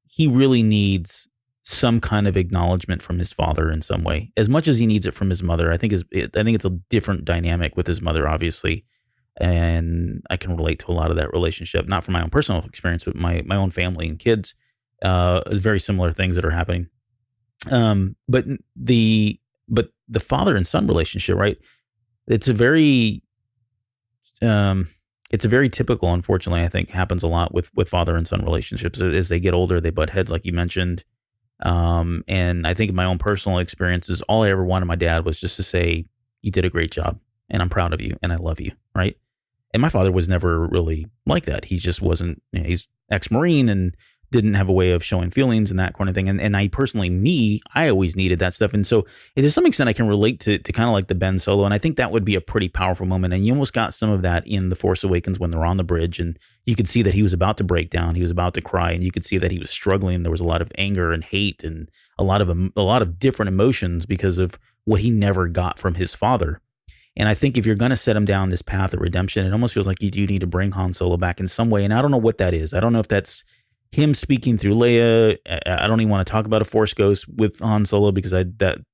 he really needs some kind of acknowledgement from his father in some way, as much as he needs it from his mother. I think it's a different dynamic with his mother, obviously, and I can relate to a lot of that relationship, not from my own personal experience, but my own family and kids. Very similar things that are happening. But the father and son relationship, right? It's a very typical, unfortunately, I think happens a lot with father and son relationships. As they get older, they butt heads, like you mentioned. And I think in my own personal experiences, all I ever wanted my dad was just to say, you did a great job and I'm proud of you and I love you. Right. And my father was never really like that. He just wasn't, he's ex-Marine and didn't have a way of showing feelings and that kind of thing. And I personally, I always needed that stuff. And so to some extent I can relate to kind of like the Ben Solo. And I think that would be a pretty powerful moment. And you almost got some of that in The Force Awakens when they're on the bridge and you could see that he was about to break down. He was about to cry and you could see that he was struggling. There was a lot of anger and hate and a lot of different emotions because of what he never got from his father. And I think if you're going to set him down this path of redemption, it almost feels like you do need to bring Han Solo back in some way. And I don't know what that is. I don't know if that's him speaking through Leia. I don't even want to talk about a Force Ghost with Han Solo because that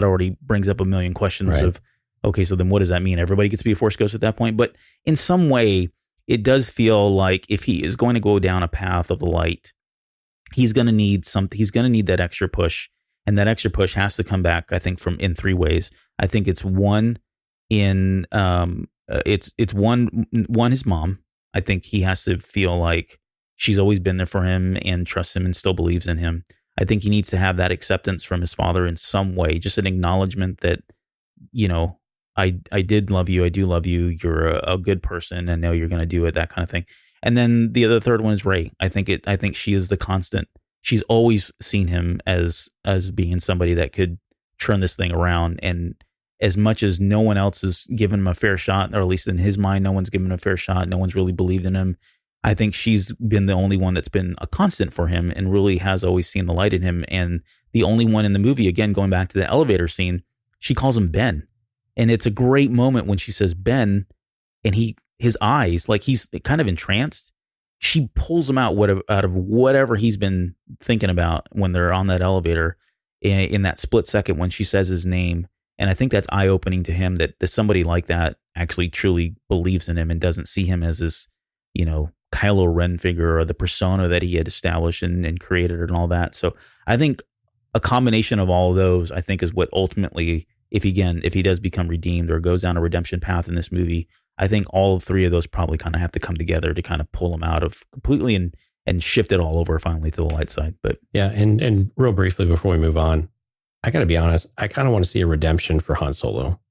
already brings up a million questions of, okay, so then what does that mean? Everybody gets to be a Force Ghost at that point. But in some way, it does feel like if he is going to go down a path of the light, he's going to need something. He's going to need that extra push, and that extra push has to come back, I think, in three ways. I think it's one in it's one his mom. I think he has to feel like she's always been there for him and trusts him and still believes in him. I think he needs to have that acceptance from his father in some way, just an acknowledgement that, I did love you. I do love you. You're a good person. And know you're going to do it, that kind of thing. And then the third one is Rey. I think she is the constant. She's always seen him as being somebody that could turn this thing around. And as much as no one else has given him a fair shot, or at least in his mind, no one's given him a fair shot. No one's really believed in him. I think she's been the only one that's been a constant for him and really has always seen the light in him. And the only one in the movie, again, going back to the elevator scene, she calls him Ben. And it's a great moment when she says Ben, and his eyes, like he's kind of entranced. She pulls him out of whatever he's been thinking about when they're on that elevator in that split second when she says his name. And I think that's eye-opening to him that somebody like that actually truly believes in him and doesn't see him as this, Kylo Ren figure or the persona that he had established and created and all that. So I think a combination of all of those, I think, is what ultimately, if he does become redeemed or goes down a redemption path in this movie, I think all three of those probably kind of have to come together to kind of pull him out of completely and shift it all over finally to the light side. But yeah, and real briefly before we move on, I got to be honest, I kind of want to see a redemption for Han Solo.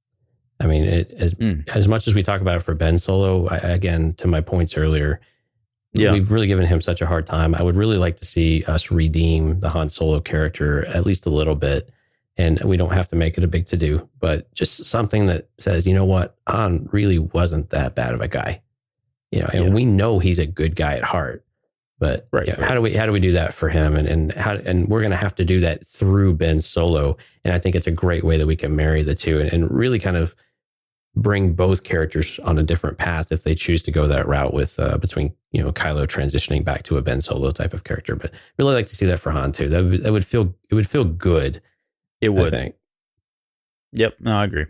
I mean, as much as we talk about it for Ben Solo, again, to my points earlier, we've really given him such a hard time. I would really like to see us redeem the Han Solo character at least a little bit. And we don't have to make it a big to-do, but just something that says, you know what, Han really wasn't that bad of a guy. You know, and we know he's a good guy at heart. But how do we do that for him? And we're going to have to do that through Ben Solo. And I think it's a great way that we can marry the two and really kind of bring both characters on a different path if they choose to go that route with between, you know, Kylo transitioning back to a Ben Solo type of character. But really like to see that for Han too. It would feel good. It would. I think. Yep. No, I agree.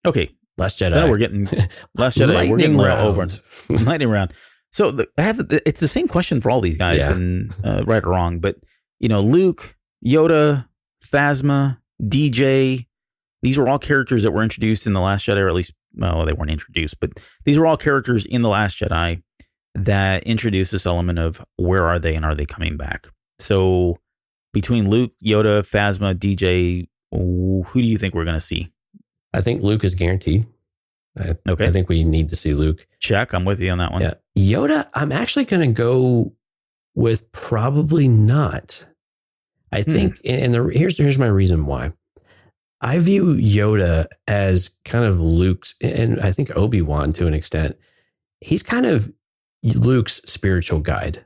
Okay. Last Jedi. Now we're getting Last Jedi. We're getting over lightning round. So it's the same question for all these guys, and right or wrong. But you know, Luke, Yoda, Phasma, DJ. These were all characters that were introduced in the Last Jedi, or at least, well, they weren't introduced, but these were all characters in the Last Jedi that introduced this element of where are they and are they coming back? So between Luke, Yoda, Phasma, DJ, who do you think we're going to see? I think Luke is guaranteed. I think we need to see Luke. Check. I'm with you on that one. Yeah. Yoda, I'm actually going to go with probably not. I think, and here's my reason why. I view Yoda as kind of Luke's, and I think Obi-Wan to an extent. He's kind of Luke's spiritual guide,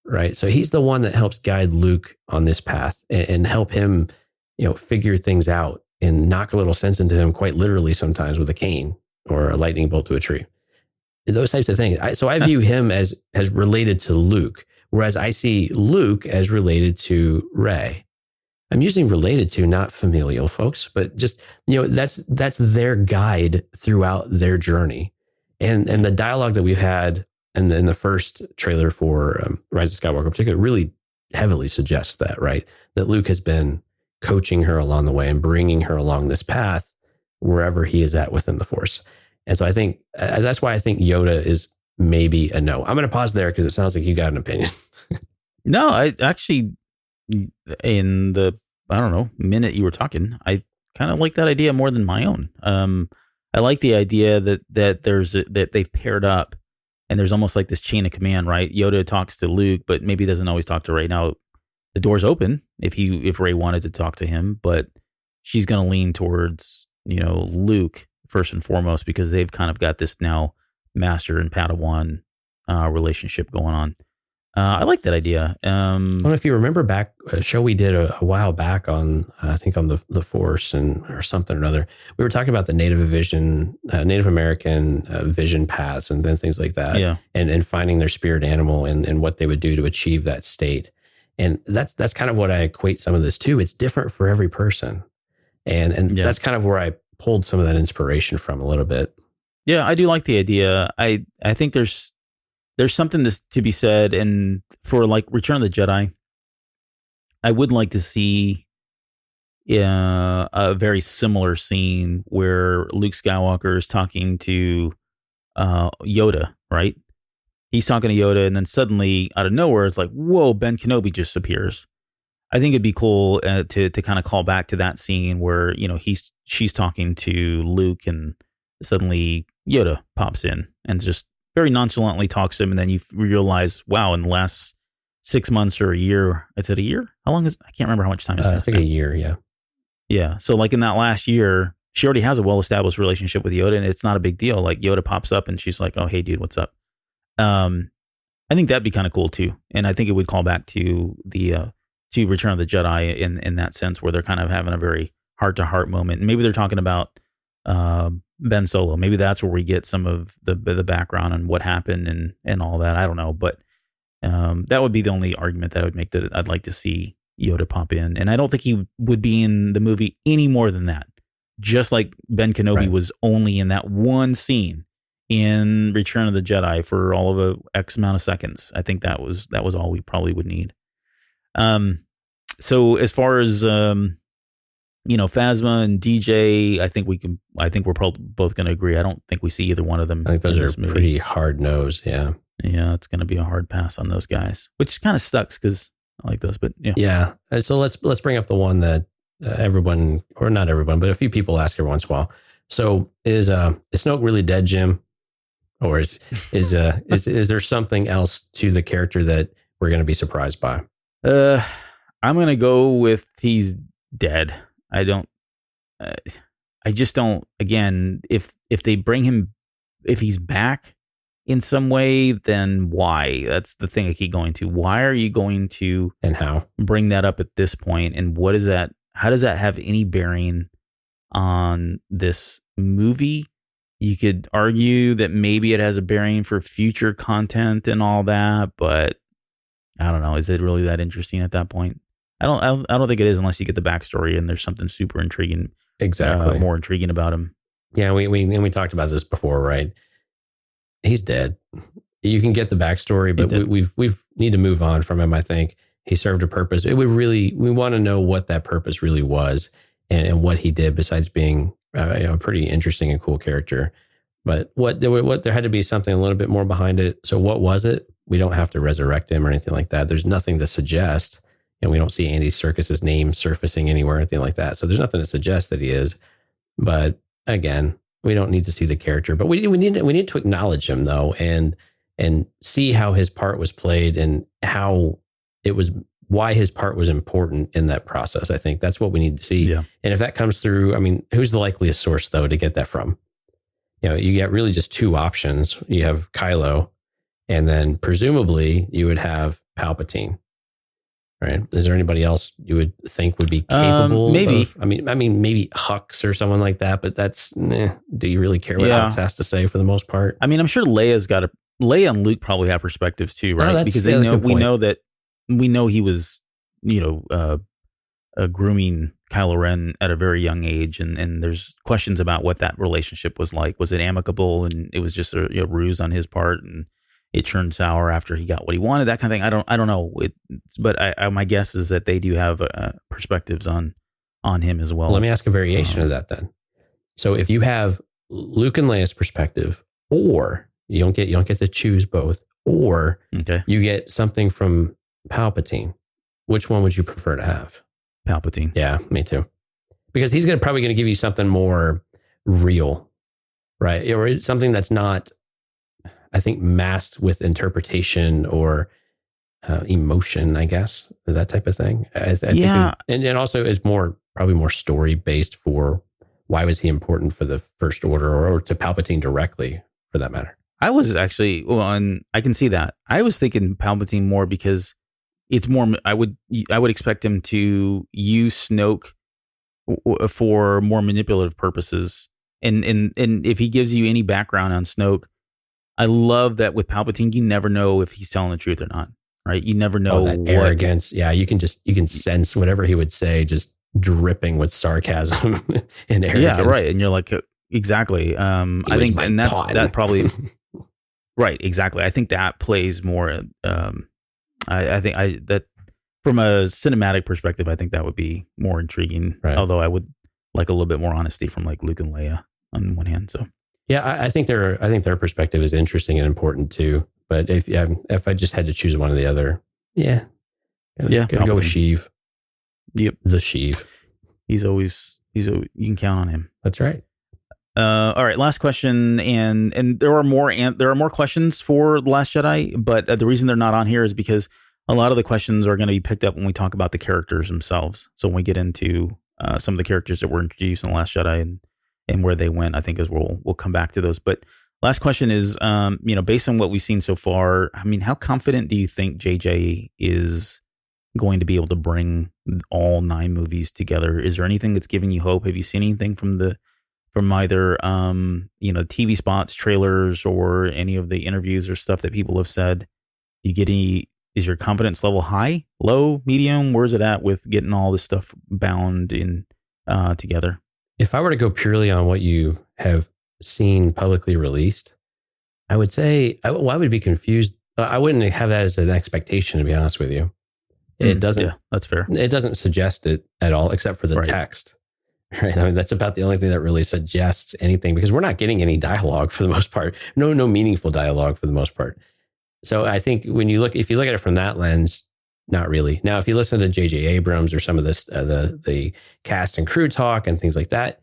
right? So he's the one that helps guide Luke on this path and help him, you know, figure things out and knock a little sense into him quite literally sometimes with a cane or a lightning bolt to a tree. Those types of things. So I view him as related to Luke, whereas I see Luke as related to Rey. I'm using related to, not familial, folks, but just, you know, that's their guide throughout their journey. And the dialogue that we've had in the first trailer for Rise of Skywalker in particular really heavily suggests that, right? That Luke has been coaching her along the way and bringing her along this path wherever he is at within the Force. And so I think that's why I think Yoda is maybe a no. I'm going to pause there because it sounds like you got an opinion. No, I actually, in the, I don't know, minute you were talking, I kind of like that idea more than my own. I like the idea that that they've paired up and there's almost like this chain of command, right? Yoda talks to Luke, but maybe doesn't always talk to Rey. Now, the door's open if Rey wanted to talk to him, but she's going to lean towards, you know, Luke first and foremost because they've kind of got this now master and Padawan relationship going on. I like that idea. Well, if you remember back a show we did a while back on, I think on the Force or something or another, we were talking about the Native American vision paths and then things like that. Yeah. And finding their spirit animal and what they would do to achieve that state. And that's kind of what I equate some of this to. It's different for every person. And that's kind of where I pulled some of that inspiration from a little bit. Yeah, I do like the idea. I think there's something to be said, and for like Return of the Jedi, I would like to see a very similar scene where Luke Skywalker is talking to Yoda, right? He's talking to Yoda, and then suddenly, out of nowhere, it's like, whoa, Ben Kenobi just appears. I think it'd be cool to kind of call back to that scene where, you know, she's talking to Luke, and suddenly Yoda pops in and just very nonchalantly talks to him, and then you realize, wow, in the last 6 months or a year, is it a year? How long is? I can't remember how much time. I think a year. Yeah. Yeah. So like in that last year, she already has a well-established relationship with Yoda, and it's not a big deal. Like Yoda pops up, and she's like, "Oh, hey, dude, what's up?" I think that'd be kind of cool too, and I think it would call back to the to Return of the Jedi in that sense, where they're kind of having a very heart-to-heart moment. And maybe they're talking about Ben Solo. Maybe that's where we get some of the background and what happened and all that. I don't know, but that would be the only argument that I would make, that I'd like to see Yoda pop in. And I don't think he would be in the movie any more than that. Just like Ben Kenobi was only in that one scene in Return of the Jedi for all of a X amount of seconds. I think that was all we probably would need. So as far as you know, Phasma and DJ, I think we're probably both going to agree. I don't think we see either one of them. I think those are pretty hard nosed. Yeah. Yeah. It's going to be a hard pass on those guys, which kind of sucks because I like those, but yeah. Yeah. So let's bring up the one that everyone, or not everyone, but a few people ask every once in a while. So is Snoke really dead, Jim? Or is there something else to the character that we're going to be surprised by? I'm going to go with he's dead. I just don't. Again, if they bring him, if he's back in some way, then why? That's the thing I keep going to. Why are you going to and how bring that up at this point? And what is that? How does that have any bearing on this movie? You could argue that maybe it has a bearing for future content and all that, but I don't know. Is it really that interesting at that point? I don't think it is unless you get the backstory and there's something super intriguing. Exactly. More intriguing about him. Yeah, we talked about this before, right? He's dead. You can get the backstory, but we need to move on from him. I think he served a purpose. We want to know what that purpose really was and what he did besides being a pretty interesting and cool character. But there had to be something a little bit more behind it. So what was it? We don't have to resurrect him or anything like that. There's nothing to suggest, and we don't see Andy Serkis's name surfacing anywhere or anything like that. So there's nothing to suggest that he is. But again, we don't need to see the character, but we need to acknowledge him though, and see how his part was played and why his part was important in that process. I think that's what we need to see. Yeah. And if that comes through, I mean, who's the likeliest source though to get that from? You get really just two options. You have Kylo, and then presumably you would have Palpatine. Right? Is there anybody else you would think would be capable? Maybe. I mean, maybe Hux or someone like that. But that's. Do you really care what Hux has to say for the most part? I mean, I'm sure Leia and Luke probably have perspectives too, right? Because we know he was, grooming Kylo Ren at a very young age, and there's questions about what that relationship was like. Was it amicable, and it was just a ruse on his part, and it turned sour after he got what he wanted, that kind of thing. I don't know. But my guess is that they do have perspectives on him as well. Let me ask a variation of that then. So if you have Luke and Leia's perspective, or you don't get to choose both, or you get something from Palpatine, which one would you prefer to have? Palpatine. Yeah, me too. Because he's probably going to give you something more real, right? Or something that's not, I think, masked with interpretation or emotion, I guess, that type of thing. I think and also it's probably more story based for why was he important for the First Order or to Palpatine directly, for that matter. I was actually, and I can see that. I was thinking Palpatine more because it's more. I would expect him to use Snoke for more manipulative purposes, and if he gives you any background on Snoke. I love that with Palpatine, you never know if he's telling the truth or not, right? You never know that arrogance. Yeah, you can sense whatever he would say, just dripping with sarcasm and arrogance. Yeah, right. And you're like, exactly. I think, and that probably, right, exactly. I think that plays more. I think that from a cinematic perspective, I think that would be more intriguing. Right. Although I would like a little bit more honesty from like Luke and Leia on one hand. So. Yeah, I think their perspective is interesting and important too. But if I just had to choose one or the other, gotta go with Sheev. Yep, the Sheev. You can count on him. That's right. All right, last question, and there are more questions for The Last Jedi, but the reason they're not on here is because a lot of the questions are going to be picked up when we talk about the characters themselves. So when we get into some of the characters that were introduced in The Last Jedi and where they went, I think is we'll come back to those. But last question is, based on what we've seen so far, I mean, how confident do you think JJ is going to be able to bring all 9 movies together? Is there anything that's giving you hope? Have you seen anything from either TV spots, trailers, or any of the interviews or stuff that people have said? Do you get any? Is your confidence level high, low, medium? Where's it at with getting all this stuff bound in together? If I were to go purely on what you have seen publicly released, I would say I would be confused. I wouldn't have that as an expectation, to be honest with you. It doesn't. Yeah, that's fair. It doesn't suggest it at all, except for the text. Right. I mean, that's about the only thing that really suggests anything, because we're not getting any dialogue for the most part. No meaningful dialogue for the most part. So I think if you look at it from that lens, not really. Now, if you listen to J.J. Abrams or some of this, the cast and crew talk and things like that,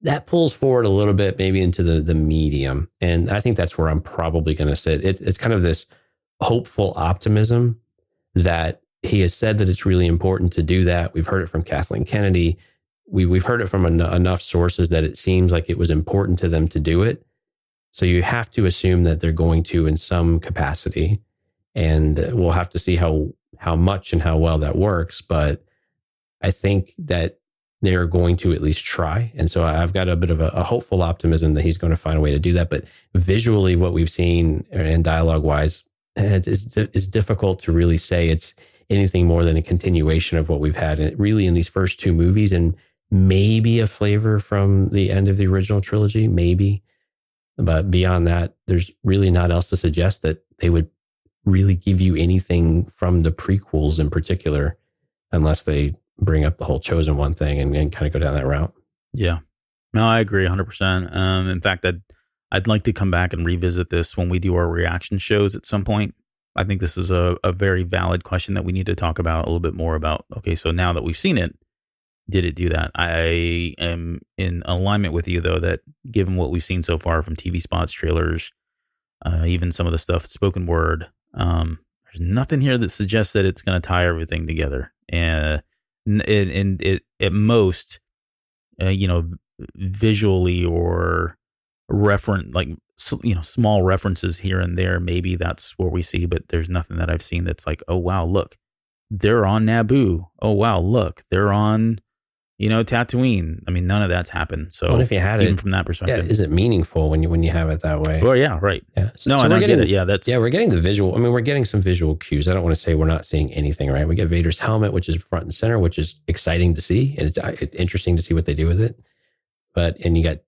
that pulls forward a little bit, maybe into the medium. And I think that's where I'm probably going to sit. It's kind of this hopeful optimism that he has said that it's really important to do that. We've heard it from Kathleen Kennedy. We've heard it from enough sources that it seems like it was important to them to do it. So you have to assume that they're going to in some capacity. And we'll have to see how much and how well that works. But I think that they're going to at least try. And so I've got a bit of a hopeful optimism that he's going to find a way to do that. But visually, what we've seen and dialogue wise is difficult to really say it's anything more than a continuation of what we've had really in these first two movies, and maybe a flavor from the end of the original trilogy, maybe. But beyond that, there's really not else to suggest that they would really give you anything from the prequels in particular, unless they bring up the whole Chosen One thing and kind of go down that route. Yeah. No, I agree 100%. In fact, I'd like to come back and revisit this when we do our reaction shows at some point. I think this is a very valid question that we need to talk about a little bit more about. Okay, so now that we've seen it, did it do that? I am in alignment with you, though, that given what we've seen so far from TV spots, trailers, even some of the stuff, spoken word, there's nothing here that suggests that it's going to tie everything together. And it at most, visually or small references here and there, maybe that's where we see, but there's nothing that I've seen that's like, oh wow, look, they're on Naboo. Oh wow, look, they're on, Tatooine. I mean, none of that's happened. So well, if you had even it from that perspective, is it meaningful when you have it that way? Well, yeah, right. Yeah. No, I don't get it. Yeah, we're getting the visual. I mean, we're getting some visual cues. I don't want to say we're not seeing anything, right? We get Vader's helmet, which is front and center, which is exciting to see, and it's interesting to see what they do with it. And you got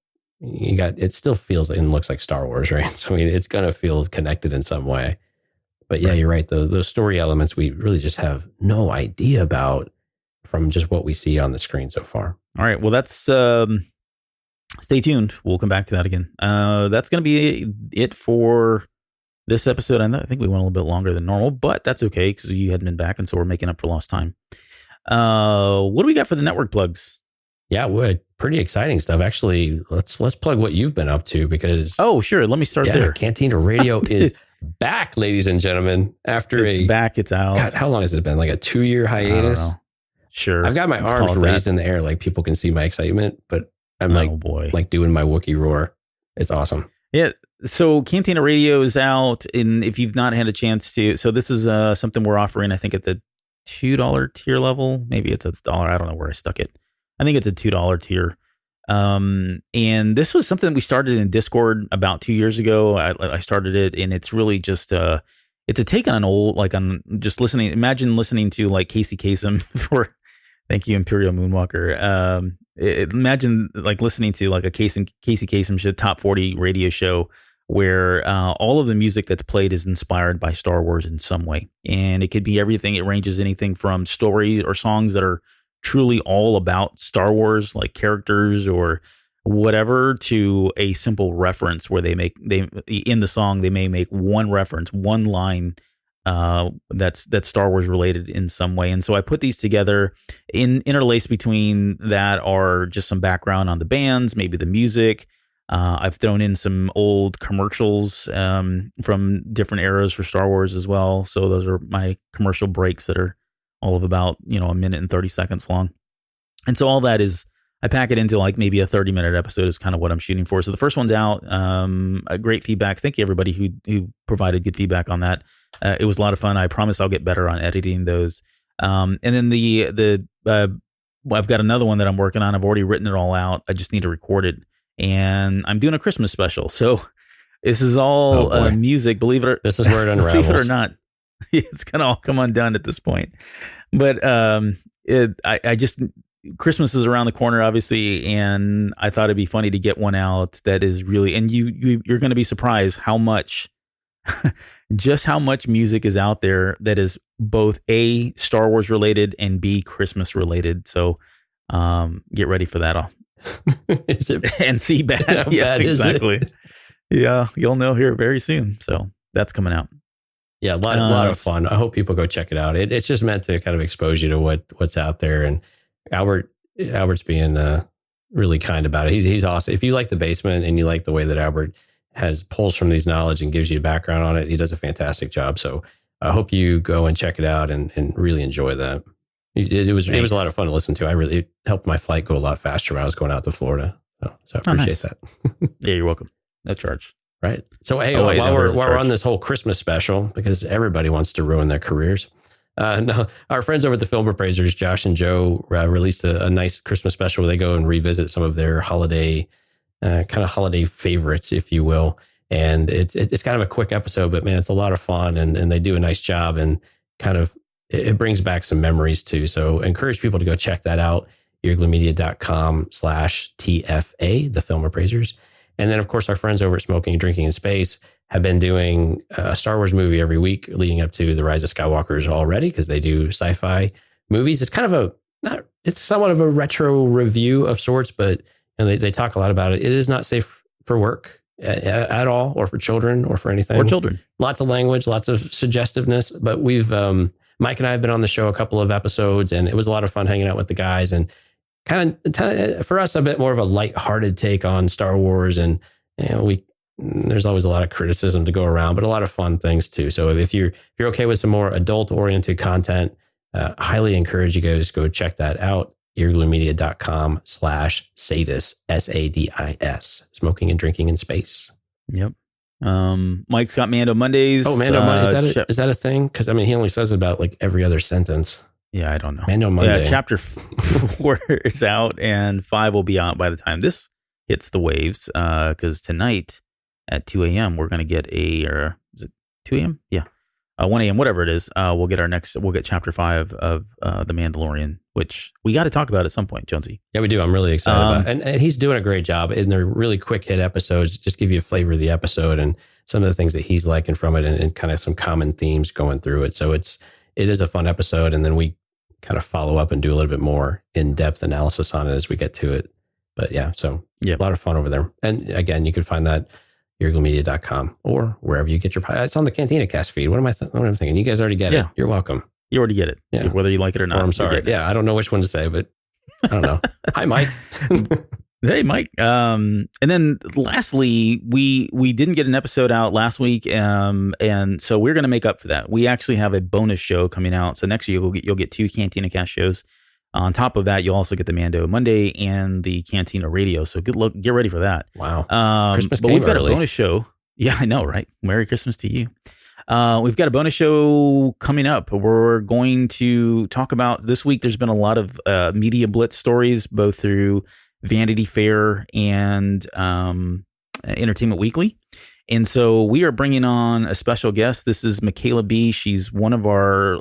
it still feels and looks like Star Wars, right? So I mean, it's gonna feel connected in some way. But yeah, you're right. Those story elements we really just have no idea about from just what we see on the screen so far. All right. Well, that's stay tuned. We'll come back to that again. That's going to be it for this episode. I think we went a little bit longer than normal, but that's okay because you hadn't been back, and so we're making up for lost time. What do we got for the network plugs? Yeah, we're pretty exciting stuff. Actually, let's plug what you've been up to because oh, sure. Let me start there. Cantina Radio is back, ladies and gentlemen. After it's out. God, how long has it been? Like a 2-year hiatus? I don't know. Sure. I've got my arms raised in the air like people can see my excitement, but I'm like doing my Wookiee roar. It's awesome. Yeah. So Cantina Radio is out, and if you've not had a chance to, so this is something we're offering, I think at the $2 tier level. Maybe it's $1. I don't know where I stuck it. I think it's a $2 tier. And this was something we started in Discord about 2 years ago. I started it, and it's really just it's a take on an old, on just listening. Imagine listening to like Casey Kasem for thank you, Imperial Moonwalker. Imagine like listening to like a Casey Kasem top 40 radio show where all of the music that's played is inspired by Star Wars in some way. And it could be everything. It ranges anything from stories or songs that are truly all about Star Wars, like characters or whatever, to a simple reference where they in the song, they may make one reference, one line that's Star Wars related in some way. And so I put these together. Interlaced between that are just some background on the bands, maybe the music. I've thrown in some old commercials from different eras for Star Wars as well. So those are my commercial breaks that are all of about, a minute and 30 seconds long. And so all that is, I pack it into like maybe a 30-minute episode is kind of what I'm shooting for. So the first one's out. A great feedback. Thank you everybody who provided good feedback on that. It was a lot of fun. I promise I'll get better on editing those. And then I've got another one that I'm working on. I've already written it all out. I just need to record it. And I'm doing a Christmas special. So this is all music. This is where it unravels. Believe it or not, it's going to all come undone at this point. But I just, Christmas is around the corner, obviously, and I thought it'd be funny to get one out that is really, and you're going to be surprised how much, just how much music is out there that is both A, Star Wars related, and B, Christmas related. So get ready for that. Is it? And see bad. Yeah, bad exactly. Yeah, you'll know here very soon. So that's coming out. Yeah, a lot of fun. I hope people go check it out. It's just meant to kind of expose you to what's out there. And Albert's being really kind about it. He's awesome. If you like The Basement and you like the way that Albert pulls from these knowledge and gives you a background on it, he does a fantastic job. So I hope you go and check it out and really enjoy that. It was a lot of fun to listen to. It helped my flight go a lot faster when I was going out to Florida. So I appreciate that. Yeah, you're welcome. No charge. Right. So, hey, while we're on this whole Christmas special, because everybody wants to ruin their careers, our friends over at the Film Appraisers, Josh and Joe, released a nice Christmas special where they go and revisit some of their holiday favorites, if you will. And it's kind of a quick episode, but man, it's a lot of fun, and they do a nice job, and kind of it brings back some memories too. So encourage people to go check that out. earglymedia.com/TFA, the Film Appraisers. And then, of course, our friends over at Smoking and Drinking in Space have been doing a Star Wars movie every week leading up to the Rise of Skywalkers already, because they do sci-fi movies. It's kind of it's somewhat of a retro review of sorts, but they talk a lot about it. It is not safe for work at all, or for children, or for anything. Or children. Lots of language, lots of suggestiveness. But we've Mike and I have been on the show a couple of episodes, and it was a lot of fun hanging out with the guys, and kind of for us a bit more of a lighthearted take on Star Wars, and there's always a lot of criticism to go around, but a lot of fun things too. So if you're okay with some more adult oriented content, highly encourage you guys to go check that out. earglymedia.com/sadis, SADIS, Smoking and Drinking in Space. Yep. Mike's got Mando Mondays. Oh, Mando Mondays. Is that a thing? Because I mean, he only says it about like every other sentence. Yeah, I don't know. Mando Monday. Yeah, chapter 4 is out, and 5 will be out by the time this hits the waves. Because tonight at 2 a.m. we're going to get is it 2 a.m.? Yeah, 1 a.m. Whatever it is. We'll get chapter 5 of The Mandalorian, which we got to talk about at some point, Jonesy. Yeah, we do. I'm really excited about it. And he's doing a great job. And they're really quick hit episodes. Just give you a flavor of the episode and some of the things that he's liking from it, and kind of some common themes going through it. So it is a fun episode. And then we kind of follow up and do a little bit more in-depth analysis on it as we get to it. But yeah, so a lot of fun over there. And again, you can find that earglymedia.com or wherever you get your podcast. It's on the Cantina Cast feed. What am I thinking? You guys already get it. You're welcome. You already get it. Yeah. Whether you like it or not. Or I'm sorry. Yeah, I don't know which one to say, but I don't know. Hi, Mike. Hey, Mike. And then lastly, we didn't get an episode out last week, and so we're going to make up for that. We actually have a bonus show coming out. So next year you'll get 2 Cantina Cast shows. On top of that, you'll also get the Mando Monday and the Cantina Radio. So get ready for that. Wow. Christmas but we've got early. A bonus show. Yeah, I know, right? Merry Christmas to you. We've got a bonus show coming up. We're going to talk about this week. There's been a lot of media blitz stories, both through Vanity Fair and Entertainment Weekly. And so we are bringing on a special guest. This is Michaela B. She's one of our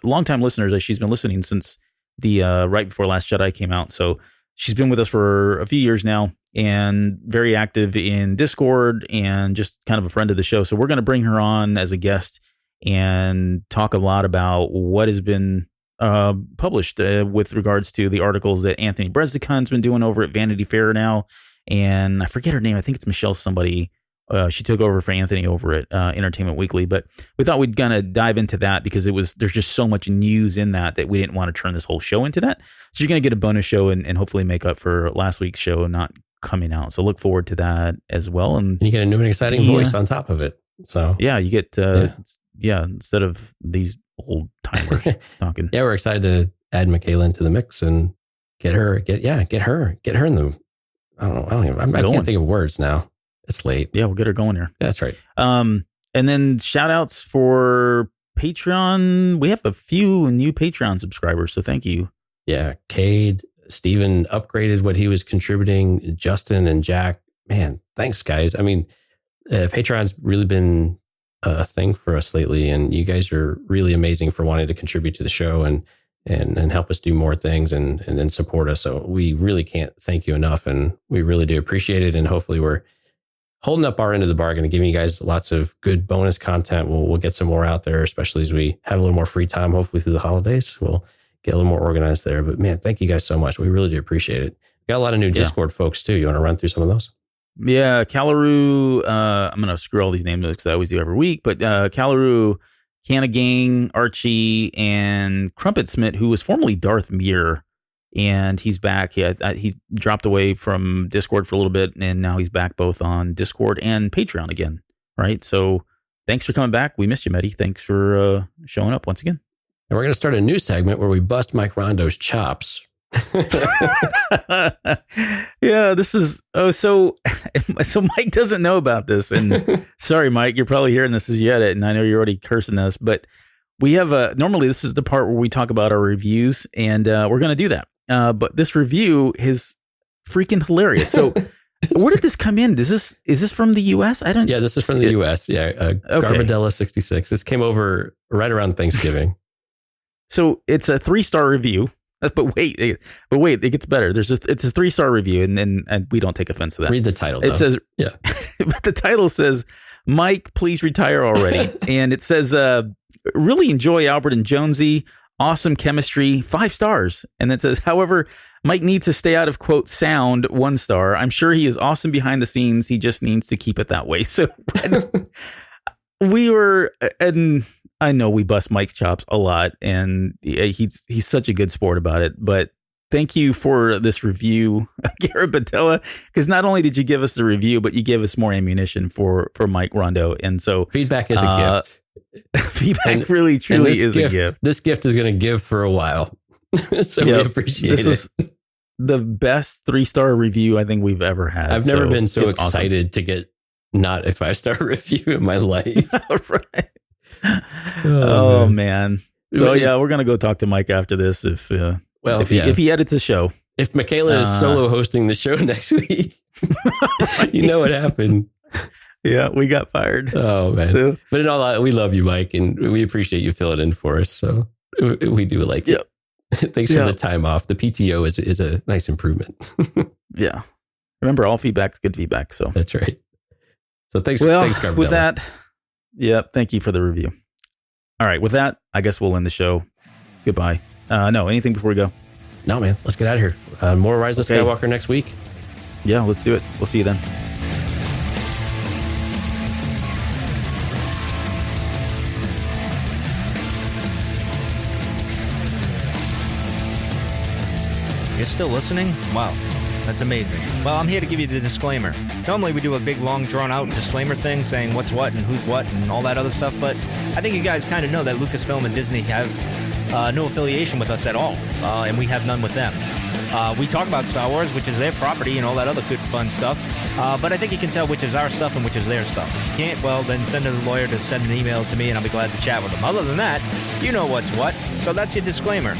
longtime listeners. She's been listening since the right before Last Jedi came out. So she's been with us for a few years now and very active in Discord and just kind of a friend of the show. So we're going to bring her on as a guest and talk a lot about what has been published with regards to the articles that Anthony Brezicon's been doing over at Vanity Fair now. And I forget her name. I think it's Michelle somebody. She took over for Anthony over at Entertainment Weekly, but we thought we'd kind of dive into that because there's just so much news in that we didn't want to turn this whole show into that. So you're going to get a bonus show and hopefully make up for last week's show not coming out. So look forward to that as well. And you get a new and exciting voice on top of it. So yeah, you get instead of these old timers talking. Yeah, we're excited to add Michaela into the mix and get her in the. I don't know. I can't think of words now. It's late. Yeah, we'll get her going here. Yeah, that's right. And then shout outs for Patreon. We have a few new Patreon subscribers, so thank you. Yeah, Cade, Steven upgraded what he was contributing, Justin and Jack. Man, thanks, guys. I mean, Patreon's really been a thing for us lately, and you guys are really amazing for wanting to contribute to the show and help us do more things and support us. So we really can't thank you enough, and we really do appreciate it. And hopefully we're holding up our end of the bargain and giving you guys lots of good bonus content. We'll get some more out there, especially as we have a little more free time, hopefully through the holidays. We'll get a little more organized there. But man, thank you guys so much. We really do appreciate it. We got a lot of new Discord folks too. You want to run through some of those? Yeah, Caloru. I'm gonna screw all these names up because I always do every week. But Caloru, Canagang, Archie, and Crumpet Smith, who was formerly Darth Mir, and he's back. He dropped away from Discord for a little bit, and now he's back both on Discord and Patreon again. Right. So thanks for coming back. We missed you, Mehdi. Thanks for showing up once again. And we're gonna start a new segment where we bust Mike Rondo's chops. Yeah, this is so Mike doesn't know about this, and sorry Mike, you're probably hearing this as you edit, and I know you're already cursing us, but we have normally this is the part where we talk about our reviews, and we're going to do that, but this review is freaking hilarious. So where did this come in? Is this from the US? This is from the US. Okay. Garbadella 66. This came over right around Thanksgiving. So it's a 3-star review. But wait, it gets better. It's a 3-star review, and we don't take offense to that. Read the title. It says, but the title says, "Mike, please retire already." And it says, "Really enjoy Albert and Jonesy. Awesome chemistry. 5 stars." And then it says, "However, Mike needs to stay out of quote sound. 1 star. I'm sure he is awesome behind the scenes. He just needs to keep it that way." So and I know we bust Mike's chops a lot, and he's such a good sport about it. But thank you for this review, Garrett Batella, because not only did you give us the review, but you gave us more ammunition for Mike Rondo. And so feedback is a gift. Feedback really, truly is a gift. This gift is going to give for a while. So we appreciate it. This is the best 3-star review I think we've ever had. I've never been so excited to get not a 5-star review in my life. Right. Oh man. Oh yeah, we're gonna go talk to Mike after this if he edits the show. If Michaela is solo hosting the show next week, you know what happened. Yeah, we got fired. Oh man. So, but in all, we love you, Mike, and we appreciate you filling in for us. So we do like it. Thanks for the time off. The PTO is a nice improvement. Yeah. Remember, all feedback is good feedback. So that's right. So thanks Garbadella. With that. Thank you for the review. All right, with that, I guess we'll end the show. Goodbye. No, anything before we go? No, man. Let's get out of here. More Rise of Skywalker next week. Yeah, let's do it. We'll see you then. You're still listening? Wow. That's amazing. Well, I'm here to give you the disclaimer. Normally we do a big, long, drawn-out disclaimer thing saying what's what and who's what and all that other stuff, but I think you guys kind of know that Lucasfilm and Disney have no affiliation with us at all, and we have none with them. We talk about Star Wars, which is their property, and all that other good, fun stuff, but I think you can tell which is our stuff and which is their stuff. If you can't, well, then send a lawyer to send an email to me, and I'll be glad to chat with them. Other than that, you know what's what, so that's your disclaimer.